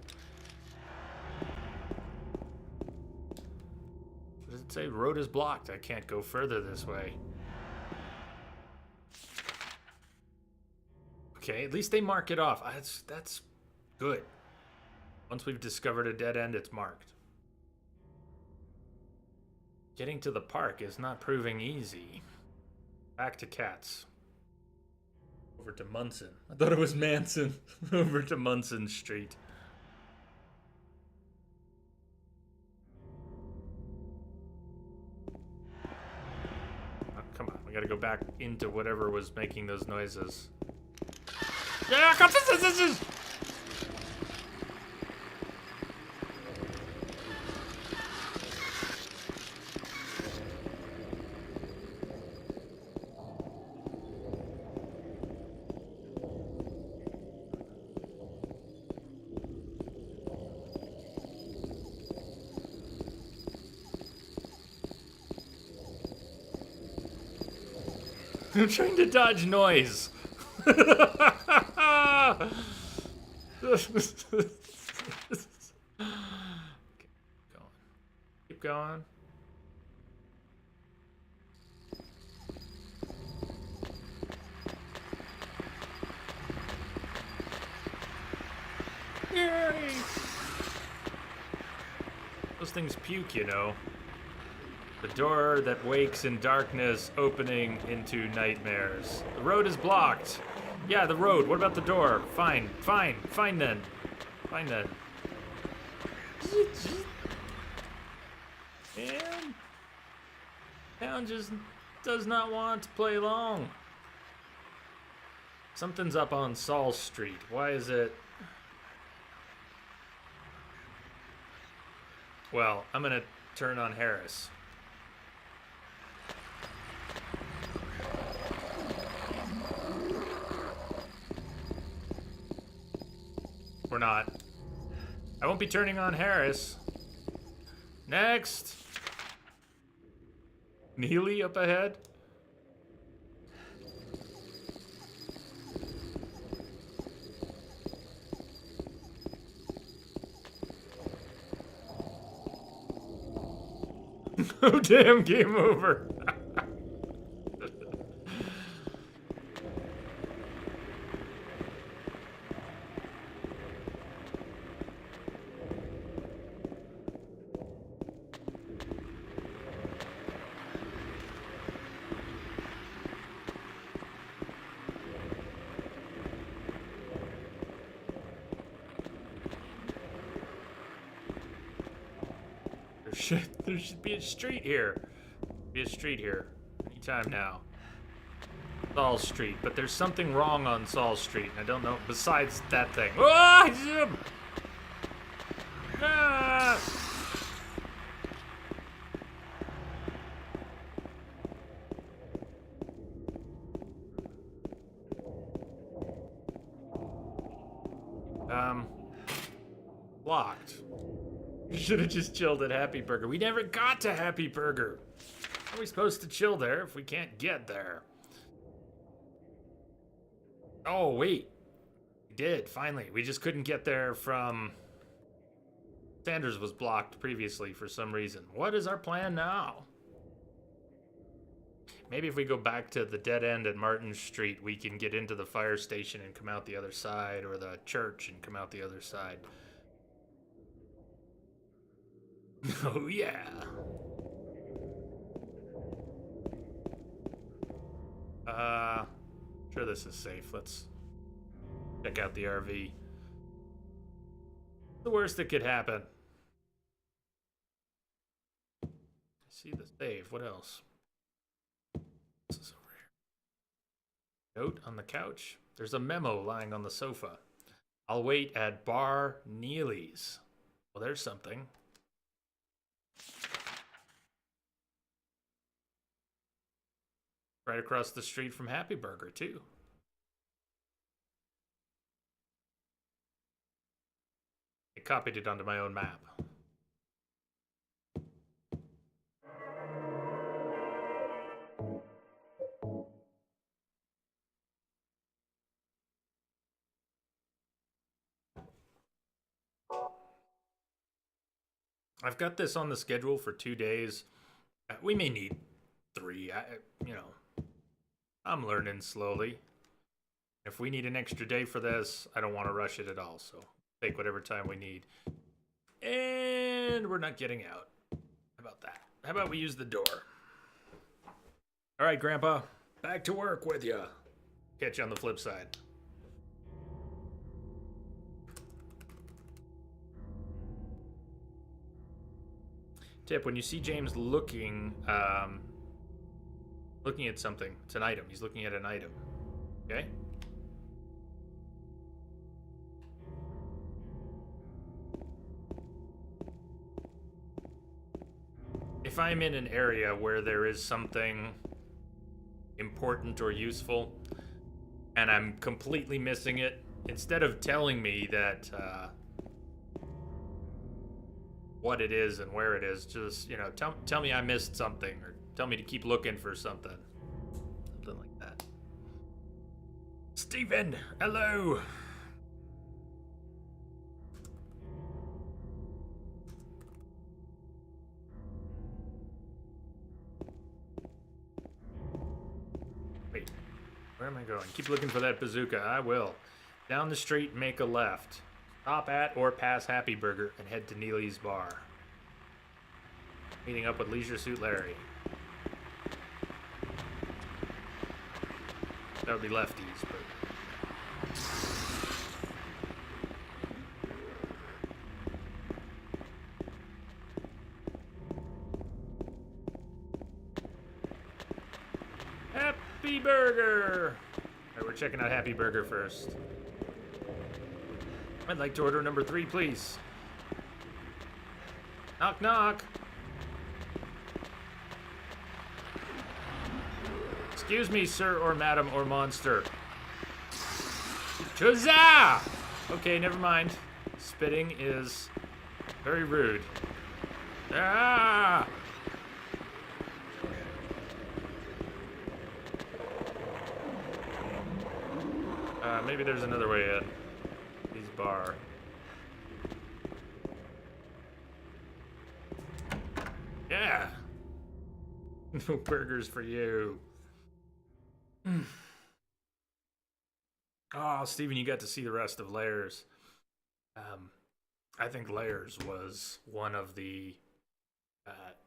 What does it say? Road is blocked. I can't go further this way. Okay, at least they mark it off. That's good. Once we've discovered a dead end, it's marked. Getting to the park is not proving easy. Back to Katz. Over to Munson. I thought it was Manson. Over to Munson Street. Oh, come on, we gotta go back into whatever was making those noises. Yeah, come this. I'm trying to dodge noise. Keep going. Yay! Those things puke, you know. The door that wakes in darkness, opening into nightmares. The road is blocked. Yeah, the road. What about the door? Fine then. Man, town just does not want to play long. Something's up on Saul Street. Why is it? Well, I'm gonna turn on Harris. not. I won't be turning on Harris. Next. Neely up ahead. Oh damn, game over. There should be a street here. Be a street here. Anytime now. Saul Street, but there's something wrong on Saul Street, and I don't know. Besides that thing. Ah! Zoom! Ah! Locked. We should have just chilled at Happy Burger. We never got to Happy Burger. How are we supposed to chill there if we can't get there? Oh, wait. We did, finally. We just couldn't get there from... Sanders was blocked previously for some reason. What is our plan now? Maybe if we go back to the dead end at Martin Street, we can get into the fire station and come out the other side, or the church and come out the other side. Oh, yeah. Sure this is safe. Let's check out the RV. The worst that could happen. I see the save. What else? This is over here. Note on the couch. There's a memo lying on the sofa. I'll wait at Bar Neely's. Well, there's something. Right across the street from Happy Burger, too. I copied it onto my own map. I've got this on the schedule for 2 days. We may need 3. I'm learning slowly. If we need an extra day for this, I don't want to rush it at all, so take whatever time we need. And we're not getting out. How about that? How about we use the door? All right, Grandpa, back to work with ya. Catch you on the flip side. Tip, when you see James looking at something, it's an item. He's looking at an item. Okay? If I'm in an area where there is something important or useful, and I'm completely missing it, instead of telling me that, what it is and where it is, just, tell me I missed something, or tell me to keep looking for something. Something like that. Steven, hello! Wait, where am I going? Keep looking for that bazooka. I will. Down the street, make a left. Stop at or pass Happy Burger and head to Neely's Bar. Meeting up with Leisure Suit Larry. That would be lefties, but... Happy Burger! Alright, we're checking out Happy Burger first. I'd like to order number 3, please. Knock, knock. Excuse me, sir or madam or monster. Chuza! Okay, never mind. spitting is very rude. Ah! Maybe there's another way in. He's bar. Yeah! No burgers for you. Oh, Steven, you got to see the rest of Layers. I think Layers was one of the...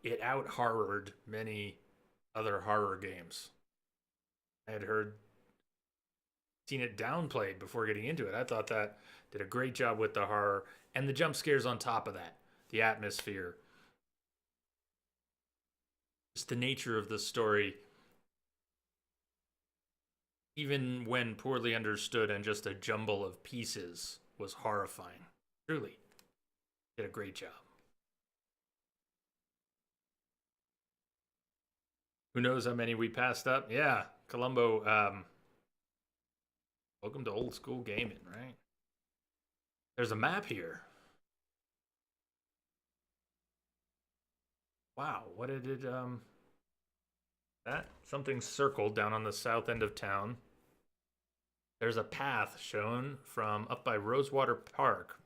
it out-horrored many other horror games. I had seen it downplayed before getting into it. I thought that did a great job with the horror and the jump scares on top of that. The atmosphere. Just the nature of the story, even when poorly understood and just a jumble of pieces, was horrifying. Truly. Did a great job. Who knows how many we passed up? Yeah, Columbo, welcome to old school gaming, right? There's a map here. Wow, what did it, that? Something circled down on the south end of town. There's a path shown from up by Rosewater Park,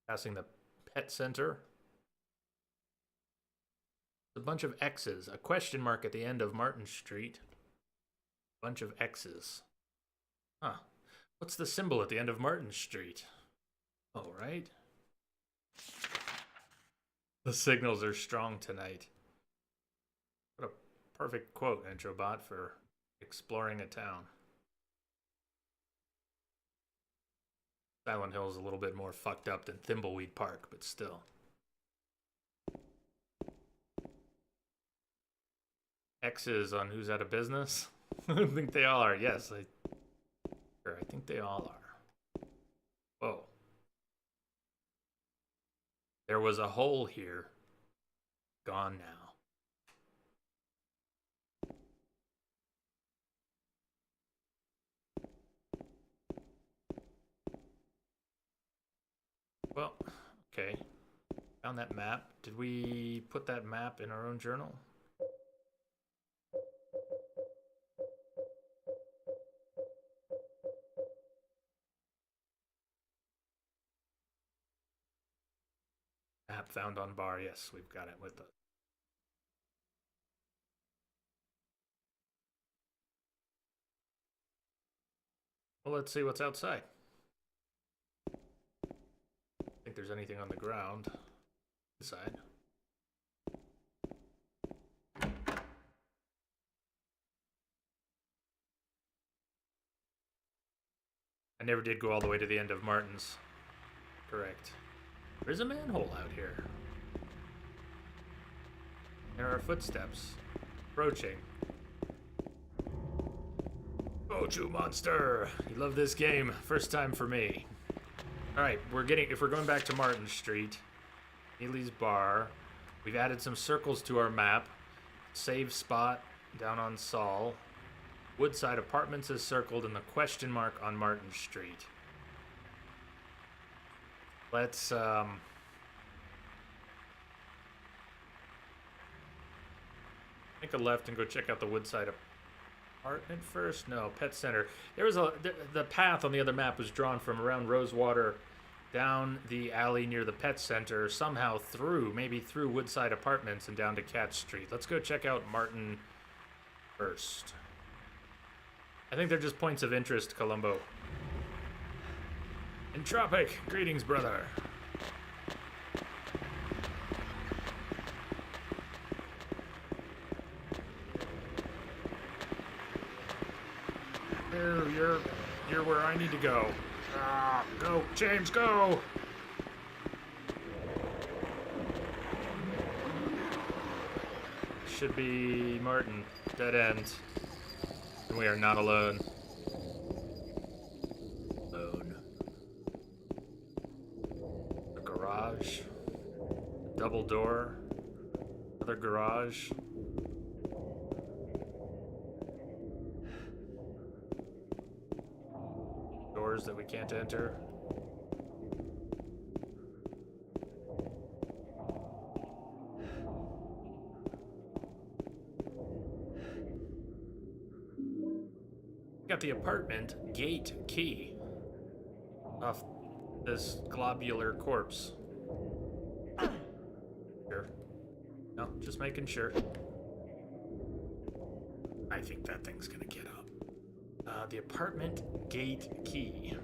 passing the pet center. A bunch of X's, a question mark at the end of Martin Street. Bunch of X's. Huh. What's the symbol at the end of Martin Street? Oh, right. The signals are strong tonight. What a perfect quote, Introbot, for exploring a town. Silent Hill is a little bit more fucked up than Thimbleweed Park, but still. X's on who's out of business? I think they all are. Yes, I think they all are. Whoa. There was a hole here. Gone now. Well, okay. Found that map. Did we put that map in our own journal? Map found on bar. Yes, we've got it with us. Well, let's see what's outside. I think there's anything on the ground. Inside. I never did go all the way to the end of Martin's. Correct. There's a manhole out here. There are footsteps approaching. Oh, Chew Monster! You love this game. First time for me. Alright, if we're going back to Martin Street, Neely's Bar, we've added some circles to our map. Save spot down on Saul. Woodside Apartments is circled and the question mark on Martin Street. Let's make a left and go check out the Woodside Apartment first. No, Pet Center. There was the path on the other map was drawn from around Rosewater down the alley near the Pet Center, somehow maybe through Woodside Apartments and down to Cat Street. Let's go check out Martin first. I think they're just points of interest, Columbo. Entropic, greetings, brother. You're where I need to go. Go, James, go! Should be Martin. Dead end. And we are not alone. A garage. Double door. Another garage. Doors that we can't enter. got the apartment gate key off this globular corpse. Sure. No, just making sure. I think that thing's gonna get up. The apartment gate key.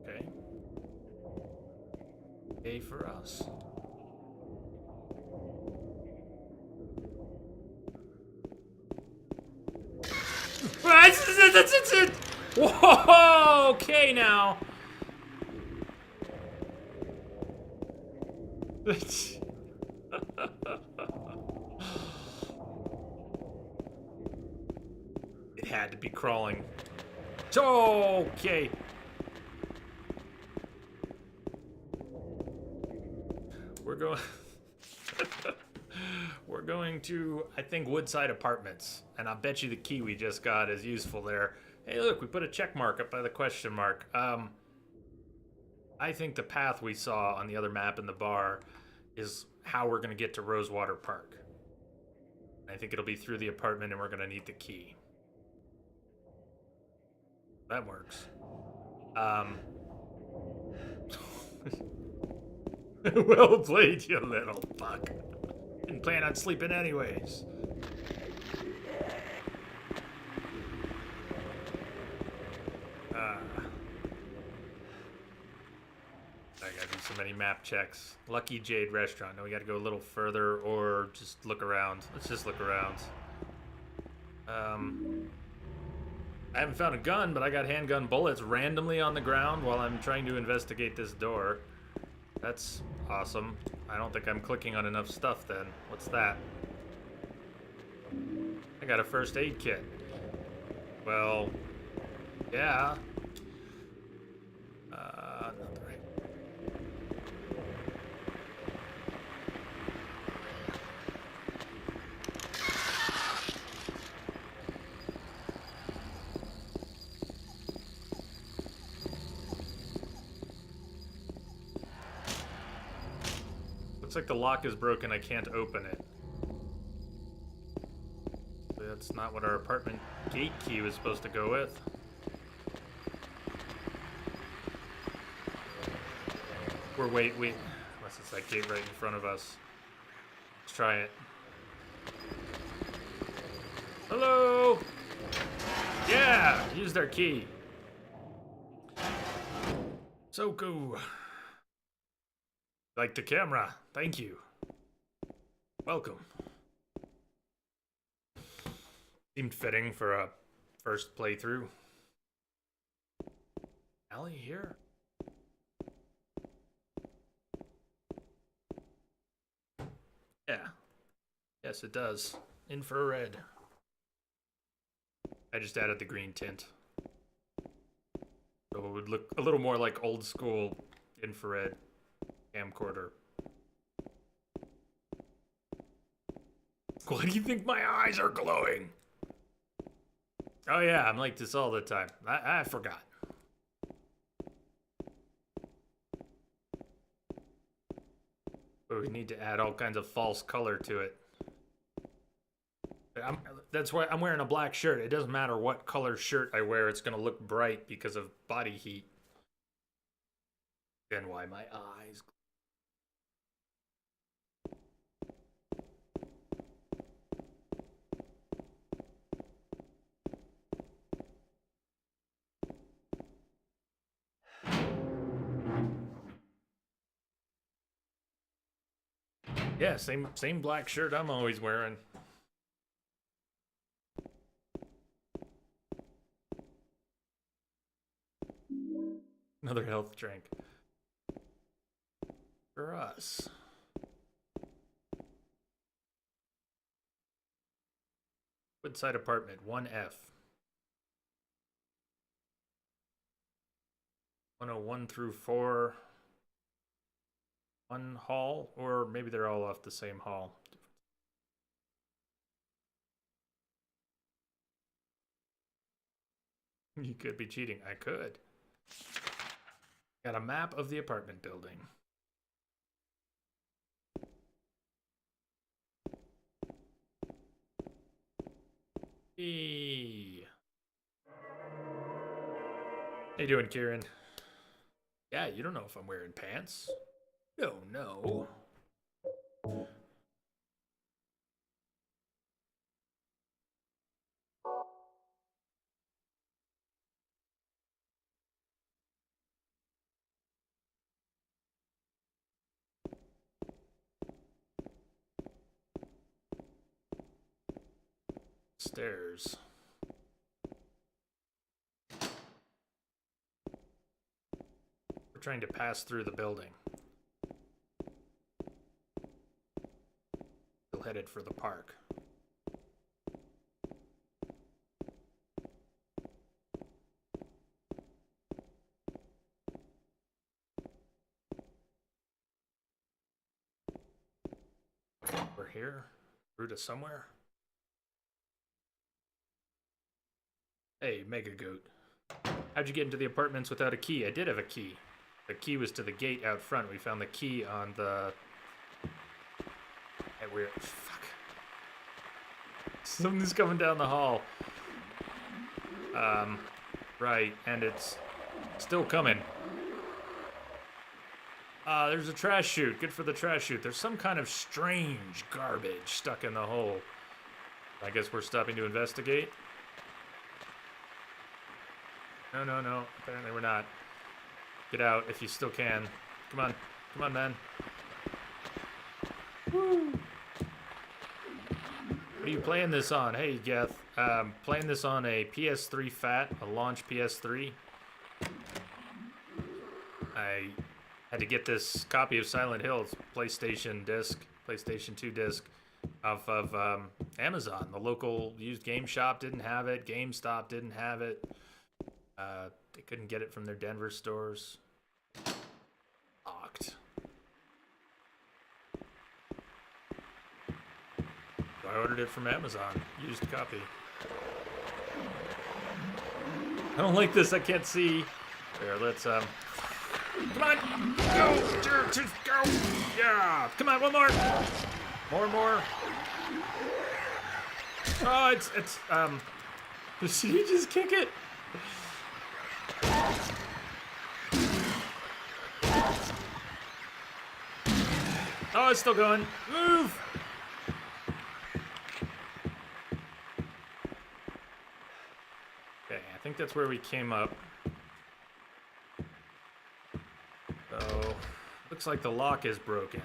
Okay. A for us. Whoa! Okay, now. It had to be crawling. It's okay. We're going. We're going to, I think, Woodside Apartments, and I bet you the key we just got is useful there. Hey, look, we put a check mark up by the question mark. I think the path we saw on the other map in the bar is how we're going to get to Rosewater Park. I think it'll be through the apartment, and we're going to need the key. That works. Well played, you little fuck. Didn't plan on sleeping anyways. I gotta do so many map checks. Lucky Jade Restaurant. No, we gotta go a little further or just look around. Let's just look around. I haven't found a gun, but I got handgun bullets randomly on the ground while I'm trying to investigate this door. That's awesome. I don't think I'm clicking on enough stuff then. What's that? I got a first aid kit. Well, yeah. Not the right. Looks like the lock is broken. I can't open it. That's not what our apartment gate key was supposed to go with. Or wait. Unless it's that gate right in front of us. Let's try it. Hello? Yeah! Used our key. So cool. Like the camera. Thank you. Welcome. Seemed fitting for a first playthrough. Alley here? Yeah. Yes, it does. Infrared. I just added the green tint. So it would look a little more like old school infrared camcorder. Why do you think my eyes are glowing? Oh yeah, I'm like this all the time. I forgot. But we need to add all kinds of false color to it. That's why I'm wearing a black shirt. It doesn't matter what color shirt I wear, it's gonna look bright because of body heat. Then why my eyes. Yeah, same black shirt I'm always wearing. Another health drink. For us. Woodside Apartment, 1F. 101 through 4. One hall, or maybe they're all off the same hall. You could be cheating. I could. Got a map of the apartment building. Eee. How you doing, Kieran? Yeah, you don't know if I'm wearing pants. No, no. Stairs. We're trying to pass through the building. Still headed for the park. We're here. Through to somewhere. Hey, Mega Goat. How'd you get into the apartments without a key? I did have a key. The key was to the gate out front. We found the key on the... Hey, we're... Fuck. Something's coming down the hall. Right, and it's still coming. There's a trash chute. Good for the trash chute. There's some kind of strange garbage stuck in the hole. I guess we're stopping to investigate. No, no, no. Apparently we're not. Get out if you still can. Come on. Come on, man. Woo! What are you playing this on? Hey, Geth. Playing this on a PS3 Fat, a launch PS3. I had to get this copy of Silent Hill, it's PlayStation disc, PlayStation 2 disc, off of Amazon. The local used game shop didn't have it. GameStop didn't have it. They couldn't get it from their Denver stores. Locked. So I ordered it from Amazon. Used copy. I don't like this. I can't see. There, let's come on, go, just go. Yeah, come on, one more. More. Oh, it's did he just kick it? Oh, it's still going. Move! Okay, I think that's where we came up. So, looks like the lock is broken.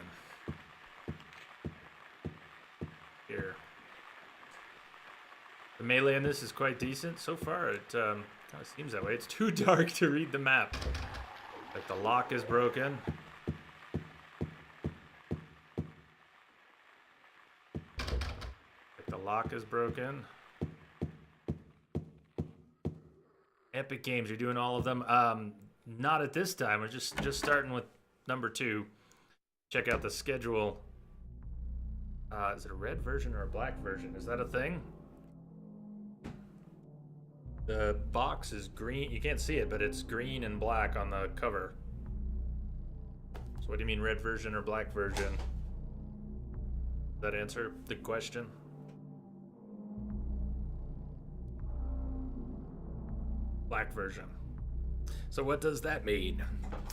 Here. The melee in this is quite decent. So far, it kind of seems that way. It's too dark to read the map. Like the lock is broken. Like the lock is broken. Epic Games, you're doing all of them? Not at this time. We're just starting with number 2. Check out the schedule. Is it a red version or a black version? Is that a thing? The box is green. You can't see it, but it's green and black on the cover. So what do you mean red version or black version? Does that answer the question? Black version. So what does that mean?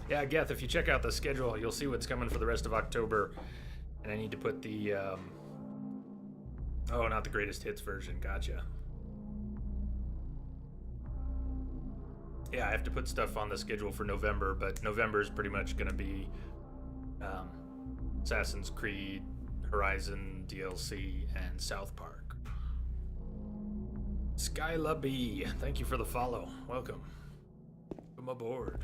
Yeah, Geth, if you check out the schedule, you'll see what's coming for the rest of October. And I need to put the... Oh, not the greatest hits version. Gotcha. Yeah, I have to put stuff on the schedule for November, but November is pretty much going to be Assassin's Creed, Horizon DLC, and South Park. Skyla B, thank you for the follow. Welcome. Come aboard.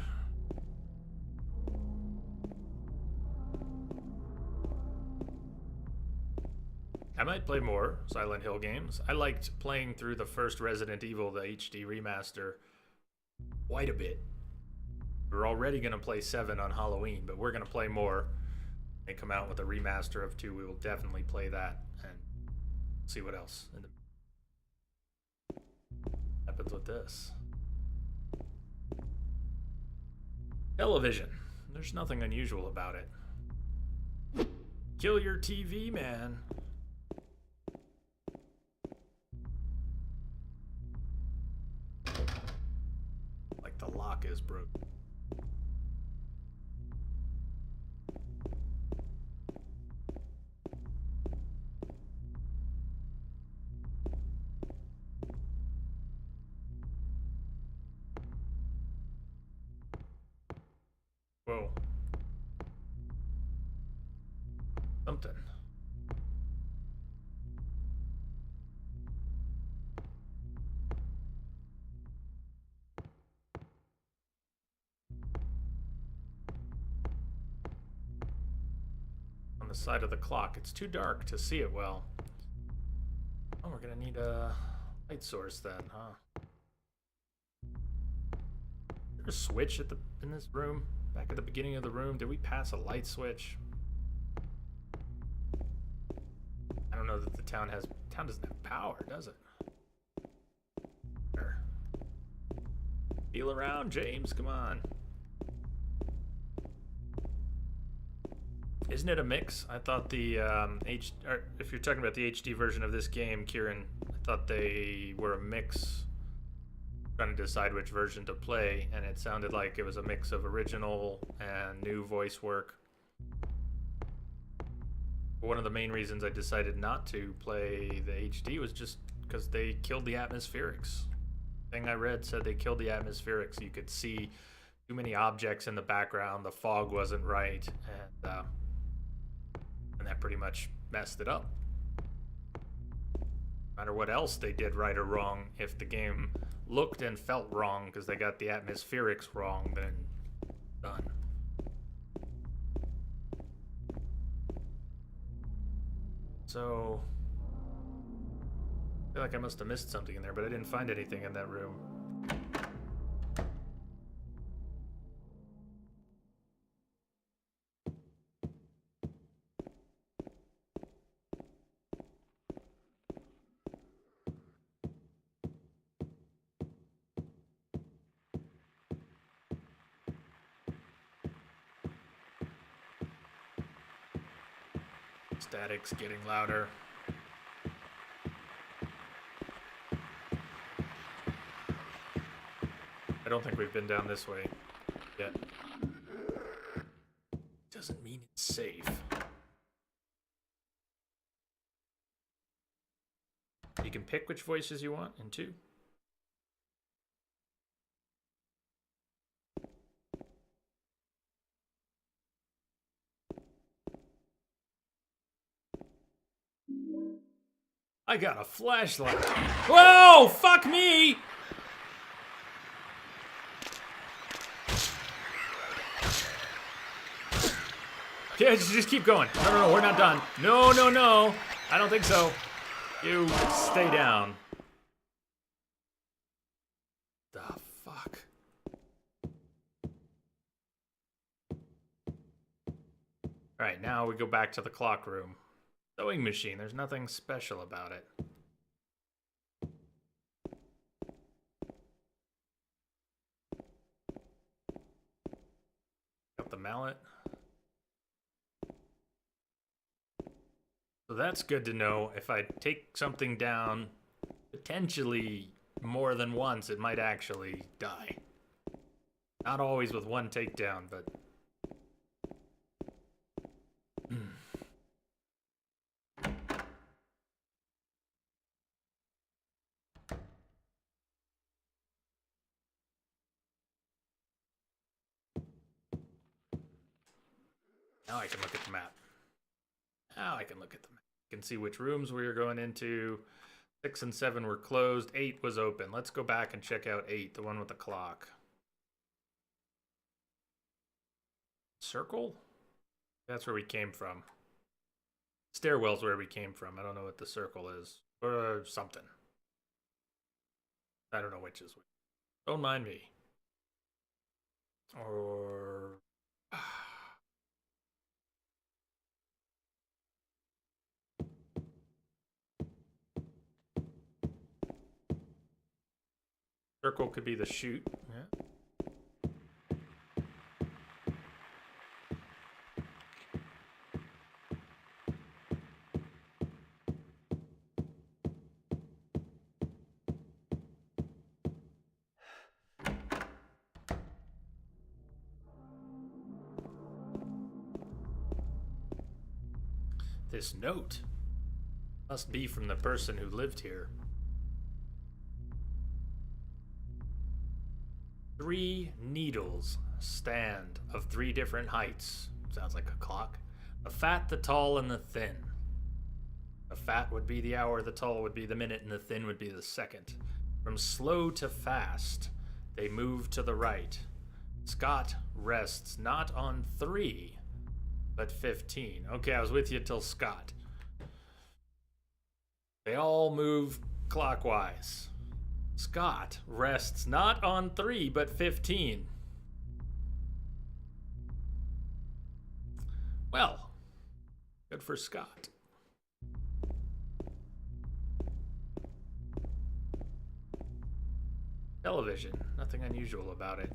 I might play more Silent Hill games. I liked playing through the first Resident Evil, the HD remaster, quite a bit. We're already going to play 7 on Halloween, but we're going to play more. They come out with a remaster of 2. We will definitely play that and see what else happens with this. Television. There's nothing unusual about it. Kill your TV, man. Like the lock is broken. Whoa. Something. On the side of the clock. It's too dark to see it well. Oh, we're gonna need a light source then, huh? Is there a switch at in this room? Back at the beginning of the room, did we pass a light switch? I don't know that the town doesn't have power, does it? Sure. Feel around, James, come on. Isn't it a mix? I thought the if you're talking about the HD version of this game, Kieran, I thought they were a mix, trying to decide which version to play, and it sounded like it was a mix of original and new voice work. One of the main reasons I decided not to play the HD was just because they killed the atmospherics. Thing I read said they killed the atmospherics. You could see too many objects in the background, the fog wasn't right, and that pretty much messed it up. No matter what else they did right or wrong, if the game looked and felt wrong because they got the atmospherics wrong, then done. So, I feel like I must have missed something in there, but I didn't find anything in that room. Static's getting louder. I don't think we've been down this way yet. Doesn't mean it's safe. You can pick which voices you want in 2. I got a flashlight. Whoa! Fuck me! Yeah, just keep going. No, we're not done. No. I don't think so. You stay down. The fuck? Alright, now we go back to the clock room. Sewing machine, there's nothing special about it. Got the mallet. So that's good to know. If I take something down, potentially more than once, it might actually die. Not always with one takedown, but... Now I can look at the map. You can see which rooms we were going into. 6 and 7 were closed. 8 was open. Let's go back and check out 8, the one with the clock. Circle? That's where we came from. Stairwell's where we came from. I don't know what the circle is. Or something. I don't know which is which. Don't mind me. Or... Circle could be the chute. Yeah. This note must be from the person who lived here. 3 needles stand of 3 different heights. Sounds like a clock. The fat, the tall, and the thin. The fat would be the hour, the tall would be the minute, and the thin would be the second. From slow to fast, they move to the right. Scott rests not on 3, but 15. Okay, I was with you till Scott. They all move clockwise. Scott rests not on 3, but 15. Well, good for Scott. Television, nothing unusual about it.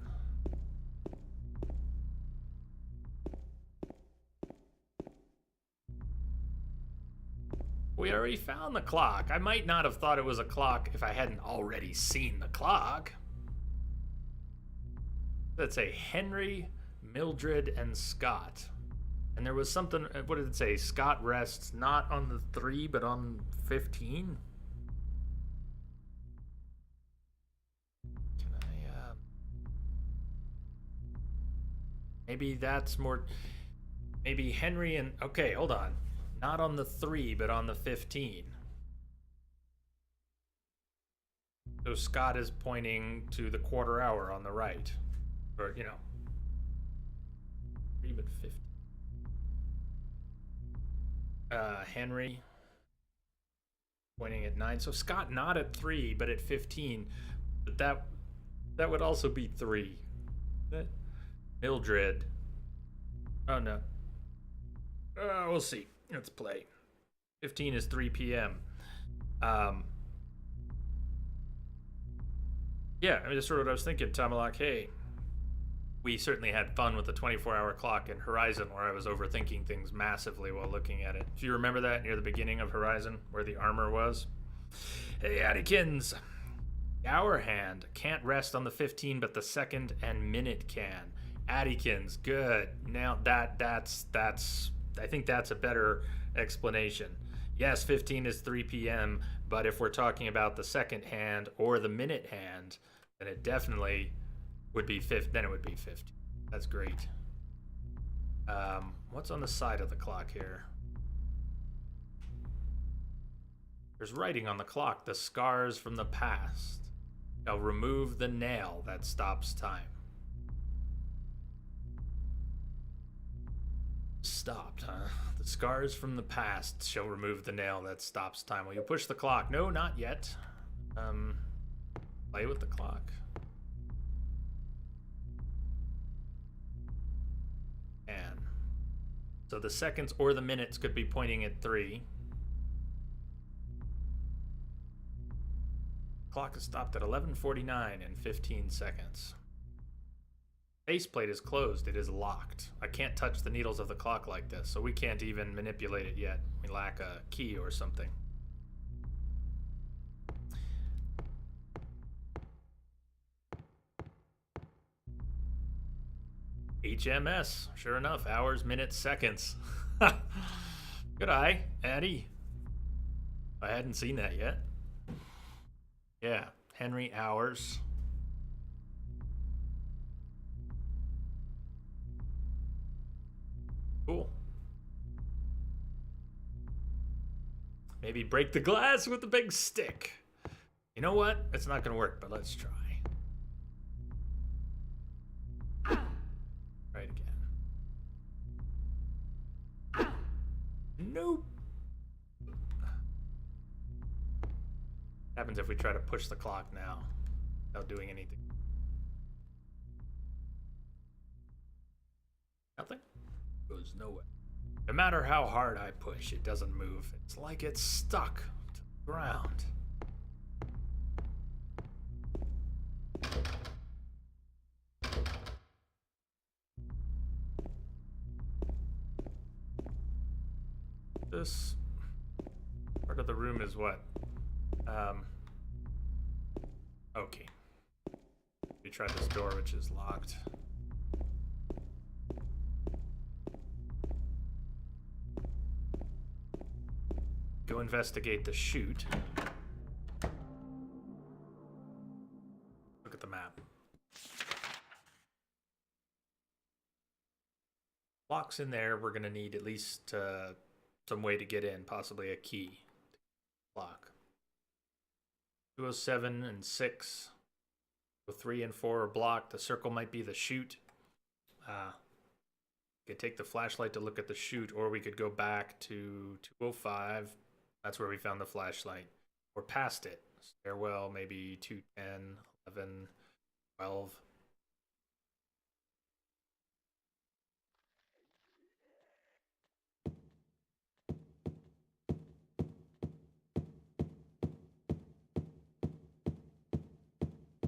We already found the clock. I might not have thought it was a clock if I hadn't already seen the clock. Let's say Henry, Mildred, and Scott. And there was something, what did it say? Scott rests not on the 3, but on 15? Can I, maybe that's more, maybe Henry and, okay, hold on. Not on the 3, but on the 15. So Scott is pointing to the quarter hour on the right. Or, you know. 3, but 15. Henry pointing at 9. So Scott not at 3, but at 15. But that would also be 3. Mildred. Oh, no. We'll see. Let's play. 15 is 3 p.m. Yeah, I mean, that's sort of what I was thinking, Tamalak. Hey, we certainly had fun with the 24-hour clock in Horizon, where I was overthinking things massively while looking at it. Do you remember that near the beginning of Horizon, where the armor was? Hey, Addykins. The hour hand can't rest on the 15, but the second and minute can. Addykins, good. Now that's I think that's a better explanation. Yes, 15 is 3 p.m., but if we're talking about the second hand or the minute hand, then it definitely would be 15. Then it would be 50. That's great. What's on the side of the clock here? There's writing on the clock. The scars from the past shall remove the nail that stops time. Stopped, huh? The scars from the past shall remove the nail that stops time. Will you push the clock? No, not yet. Play with the clock. And so the seconds or the minutes could be pointing at 3. Clock is stopped at 11:49 and 15 seconds. Faceplate is closed. It is locked. I can't touch the needles of the clock like this, so we can't even manipulate it yet. We lack a key or something. HMS. Sure enough, hours, minutes, seconds. Good eye, Addy. I hadn't seen that yet. Yeah, Henry hours. Cool. Maybe break the glass with a big stick. You know what? It's not gonna work, but let's try. Try it again. Nope. What happens if we try to push the clock now without doing anything? Nothing? Goes nowhere. No matter how hard I push, it doesn't move. It's like it's stuck to the ground. This part of the room is what? Okay. We tried this door, which is locked. go investigate the chute. Look at the map. Locks in there, we're going to need at least some way to get in, possibly a key. Lock. 207 and 6. 3 and 4 are blocked. The circle might be the chute. We could take the flashlight to look at the chute, or we could go back to 205. That's where we found the flashlight. Or past it. Stairwell, maybe 210, 11, 12.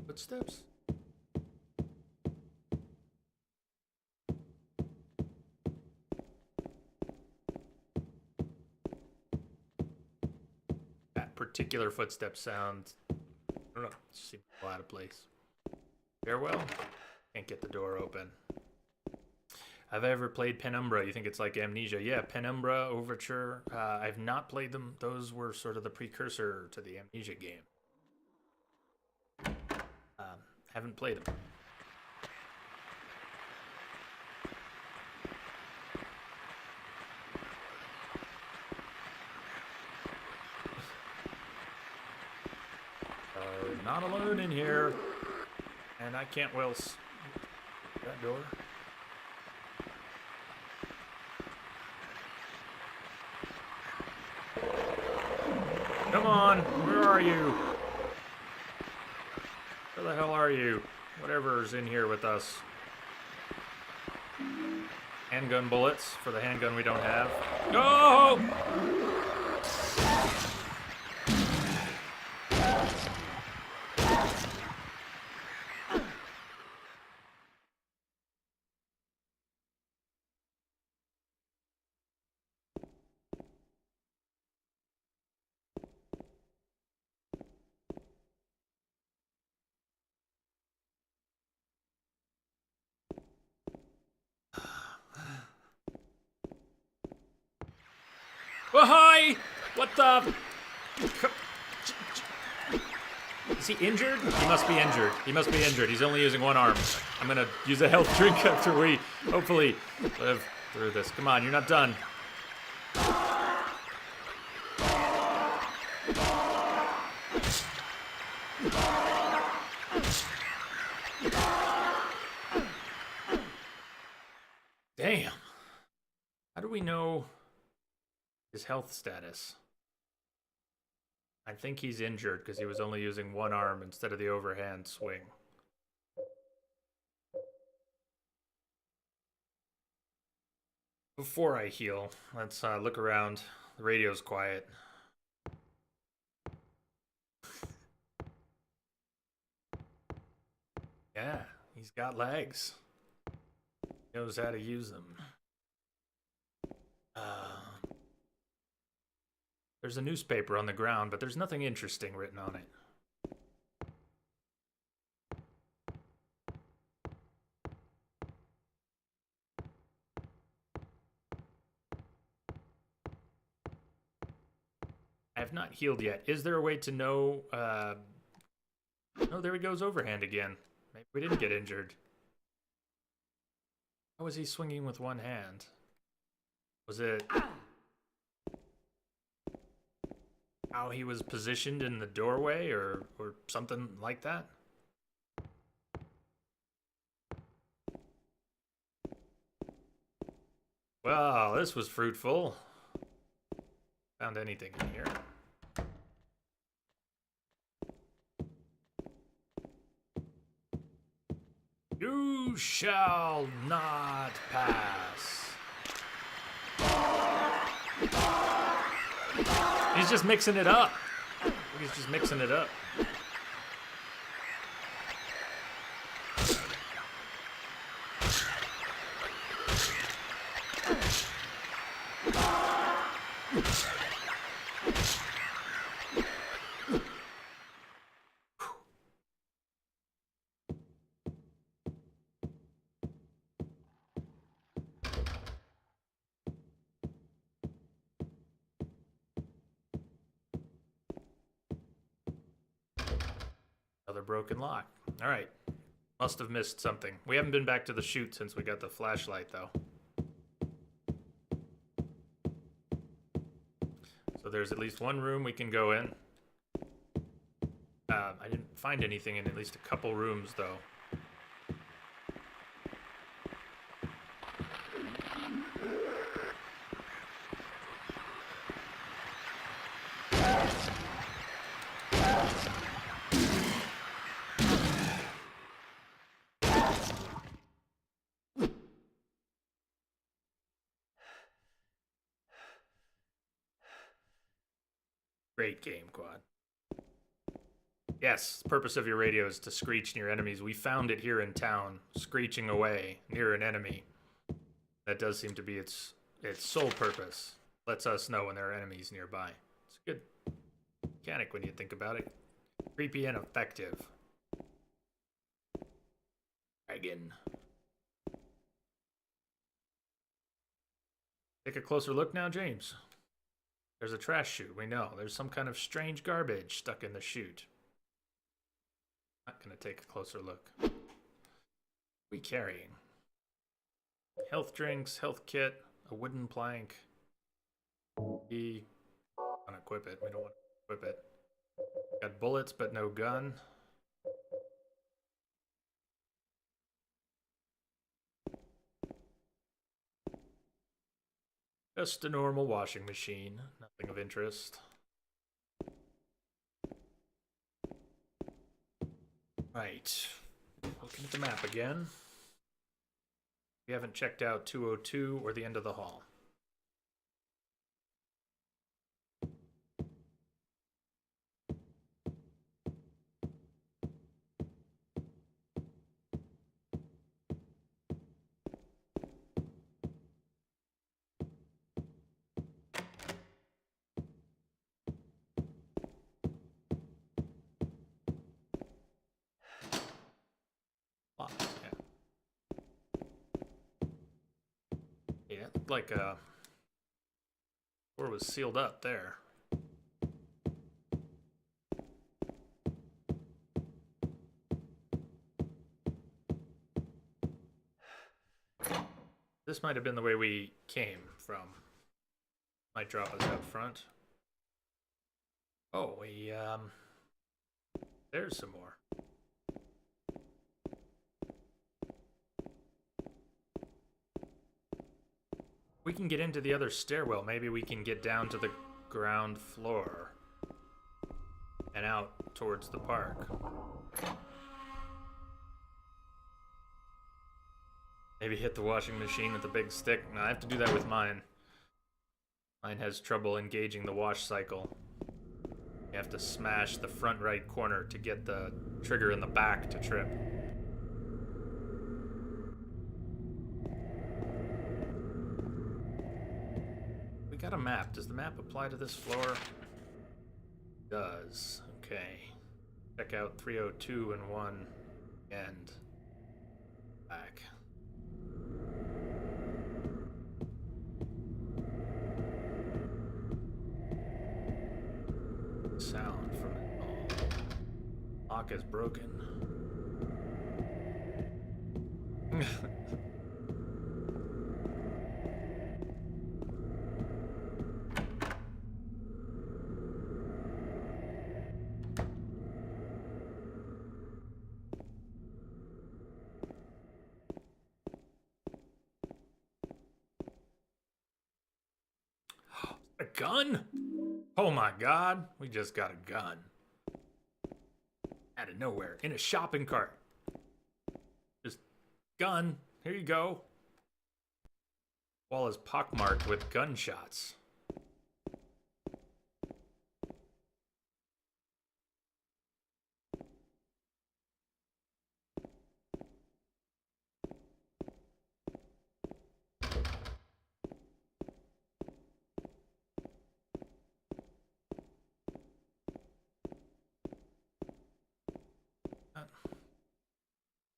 Footsteps? That particular footstep sound, I don't know, seems a lot out of place. Farewell? Can't get the door open. Have I ever played Penumbra? You think it's like Amnesia? Yeah, Penumbra, Overture. I've not played them. Those were sort of the precursor to the Amnesia game. Haven't played them. Not alone in here. And I can't well that door. Come on, where are you? Where the hell are you? Whatever's in here with us. Handgun bullets for the handgun we don't have. Go! Oh, hi! What the? Is he injured? He must be injured. He must be injured. He's only using one arm. I'm gonna use a health drink after we hopefully live through this. Come on, you're not done. Damn. How do we know his health status? I think he's injured because he was only using one arm instead of the overhand swing. Before I heal, let's look around. The radio's quiet. Yeah, he's got legs. He knows how to use them. There's a newspaper on the ground, but there's nothing interesting written on it. I have not healed yet. Is there a way to know? Oh, there he goes overhand again. Maybe we didn't get injured. How was he swinging with one hand? Was it how he was positioned in the doorway or something like that? Well, this was fruitful. Found anything in here? You shall not pass. He's just mixing it up. He's just mixing it up. broken lock. All right. Must have missed something. We haven't been back to the chute since we got the flashlight, though. So there's at least one room we can go in. I didn't find anything in at least a couple rooms, though. Great game, Quad. Yes, the purpose of your radio is to screech near enemies. We found it here in town, screeching away near an enemy. That does seem to be its sole purpose. Lets us know when there are enemies nearby. It's a good mechanic when you think about it. Creepy and effective. Dragon. Take a closer look now, James. There's a trash chute, we know. There's some kind of strange garbage stuck in the chute. Not gonna take a closer look. What are we carrying? Health drinks, health kit, a wooden plank. We want to equip it. We don't want to equip it. Got bullets, but no gun. Just a normal washing machine. Nothing of interest. Right. Looking at the map again. We haven't checked out 202 or the end of the hall. Yeah, like door was sealed up there. This might have been the way we came from. Might drop us up front. Oh, there's some more. We can get into the other stairwell. Maybe we can get down to the ground floor and out towards the park. Maybe hit the washing machine with the big stick. No, I have to do that with mine. Mine has trouble engaging the wash cycle. You have to smash the front right corner to get the trigger in the back to trip. We got a map. Does the map apply to this floor? It does. Okay. Check out 302 and 1 and back. Sound from it all. Lock is broken. A gun? Oh my god, we just got a gun. Out of nowhere, in a shopping cart. Just gun, here you go. Wall is pockmarked with gunshots.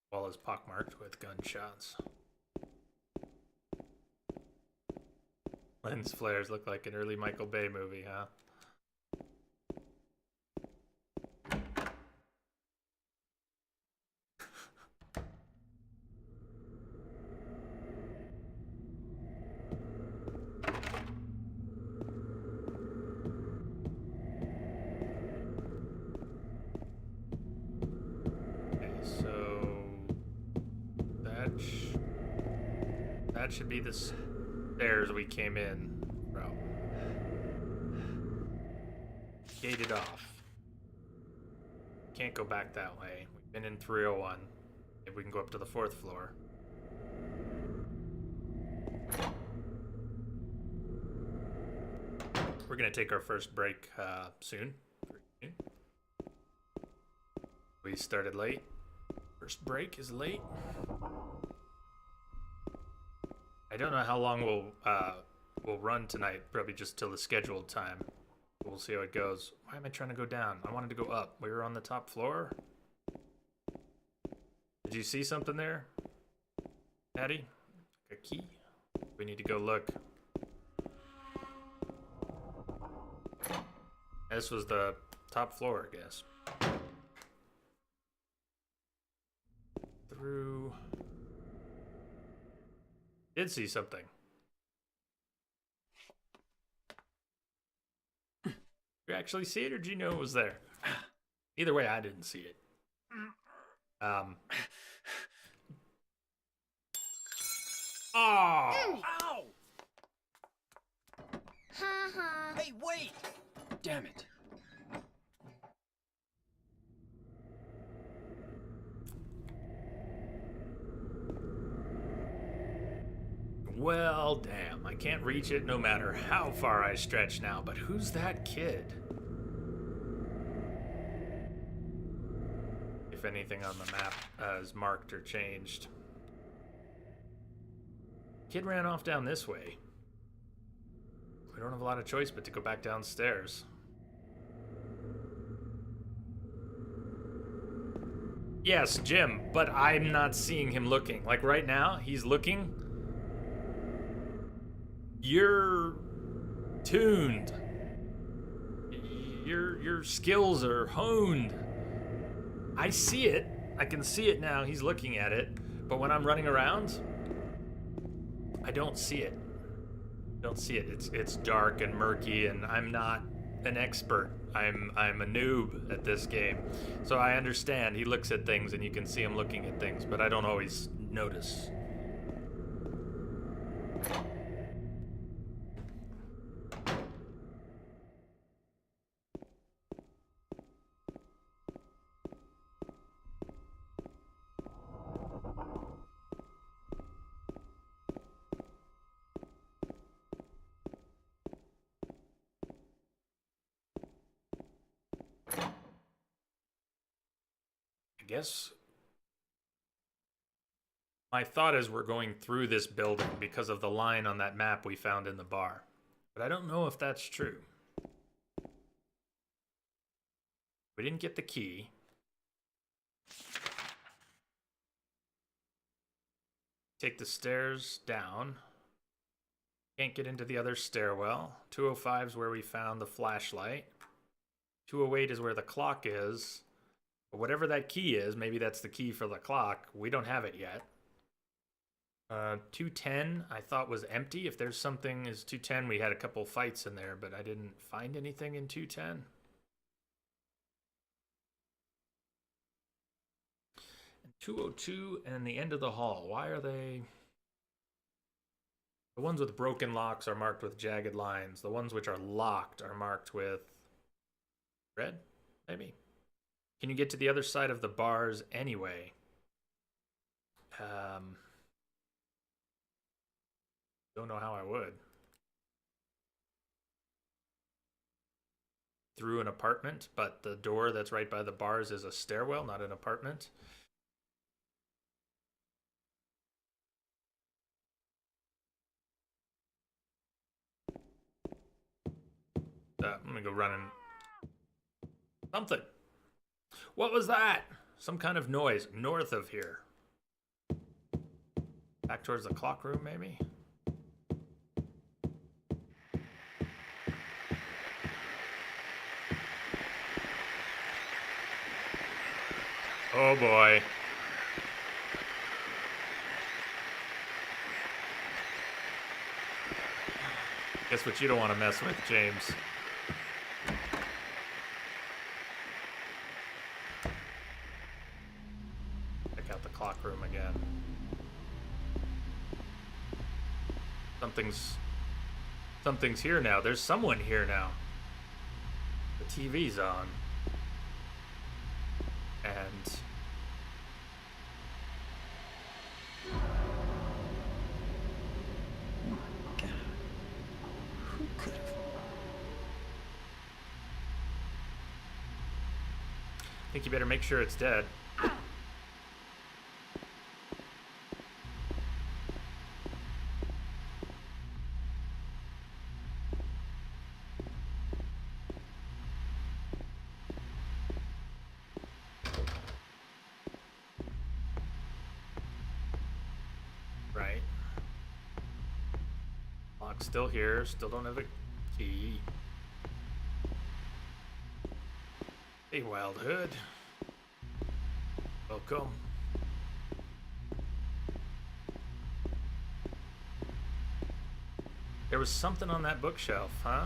Wall is pockmarked with gunshots. Lens flares look like an early Michael Bay movie, huh? should be the stairs we came in, bro. Gated off. Can't go back that way. We've been in 301. Maybe we can go up to the 4th floor. We're gonna take our first break soon. We started late. First break is late. I don't know how long we'll run tonight. Probably just till the scheduled time. We'll see how it goes. Why am I trying to go down? I wanted to go up. We were on the top floor. Did you see something there, Patty? A key. We need to go look. This was the top floor, I guess. Through. Did see something. You actually see it, or did you know it was there? Either way, I didn't see it. Oh! Ow! Hey, wait! Damn it. Well, damn. I can't reach it no matter how far I stretch now, but who's that kid? If anything on the map is marked or changed. Kid ran off down this way. We don't have a lot of choice but to go back downstairs. Yes, Jim, but I'm not seeing him looking. Like right now, he's looking. You're tuned. Your skills are honed. I see it. I can see it now. He's looking at it. But when I'm running around, I don't see it. Don't see it. It's dark and murky, and I'm not an expert. I'm a noob at this game. So I understand. He looks at things and you can see him looking at things, but I don't always notice. I guess my thought is we're going through this building because of the line on that map we found in the bar. But I don't know if that's true. We didn't get the key. Take the stairs down. Can't get into the other stairwell. 205 is where we found the flashlight. 208 is where the clock is. But whatever that key is, maybe that's the key for the clock. We don't have it yet. 210 I thought was empty. If there's something is 210, we had a couple fights in there, but I didn't find anything in 210. And 202 and the end of the hall. Why are they... The ones with broken locks are marked with jagged lines. The ones which are locked are marked with red, maybe. Can you get to the other side of the bars anyway? Don't know how I would. Through an apartment, but the door that's right by the bars is a stairwell, not an apartment. Let me go running. Something. What was that? Some kind of noise north of here. Back towards the clock room, maybe? Oh boy. Guess what you don't want to mess with, James. Check out the clock room again. something's here now. There's someone here now. The TV's on. And God. Who could have? I think you better make sure it's dead. Right. Lock's still here. Still don't have a key. Hey, Wild Hood. Welcome. There was something on that bookshelf, huh?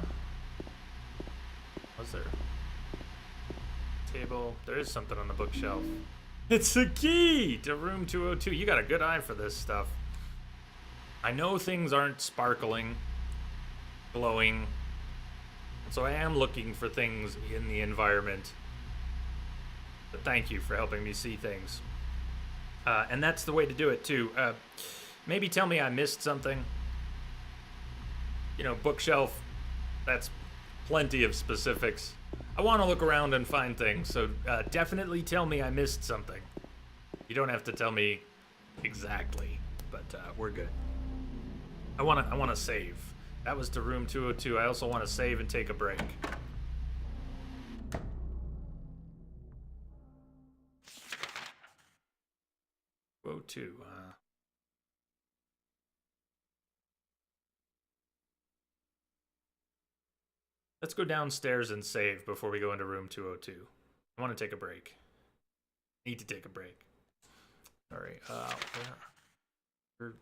Was there? Table. There is something on the bookshelf. It's a key to room 202. You got a good eye for this stuff. I know things aren't sparkling, glowing, so I am looking for things in the environment. But thank you for helping me see things. And that's the way to do it, too. Maybe tell me I missed something. You know, bookshelf, that's plenty of specifics. I want to look around and find things, so definitely tell me I missed something. You don't have to tell me exactly, but we're good. I want to save. That was to room 202. I also want to save and take a break. Whoa, two. Let's go downstairs and save before we go into room 202. I want to take a break. Need to take a break. Sorry. Where?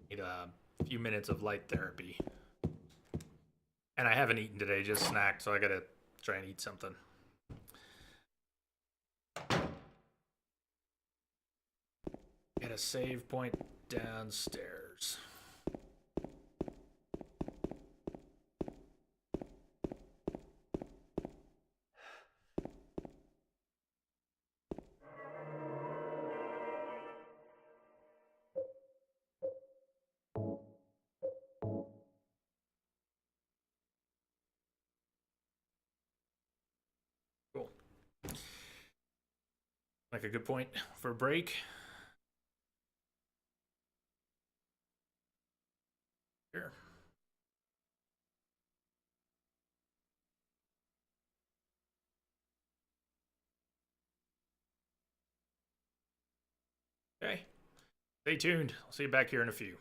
Need a few minutes of light therapy. And I haven't eaten today, just snacked, so I gotta try and eat something. Get a save point downstairs. Cool. Like a good point for a break. Here. Okay. Stay tuned. I'll see you back here in a few.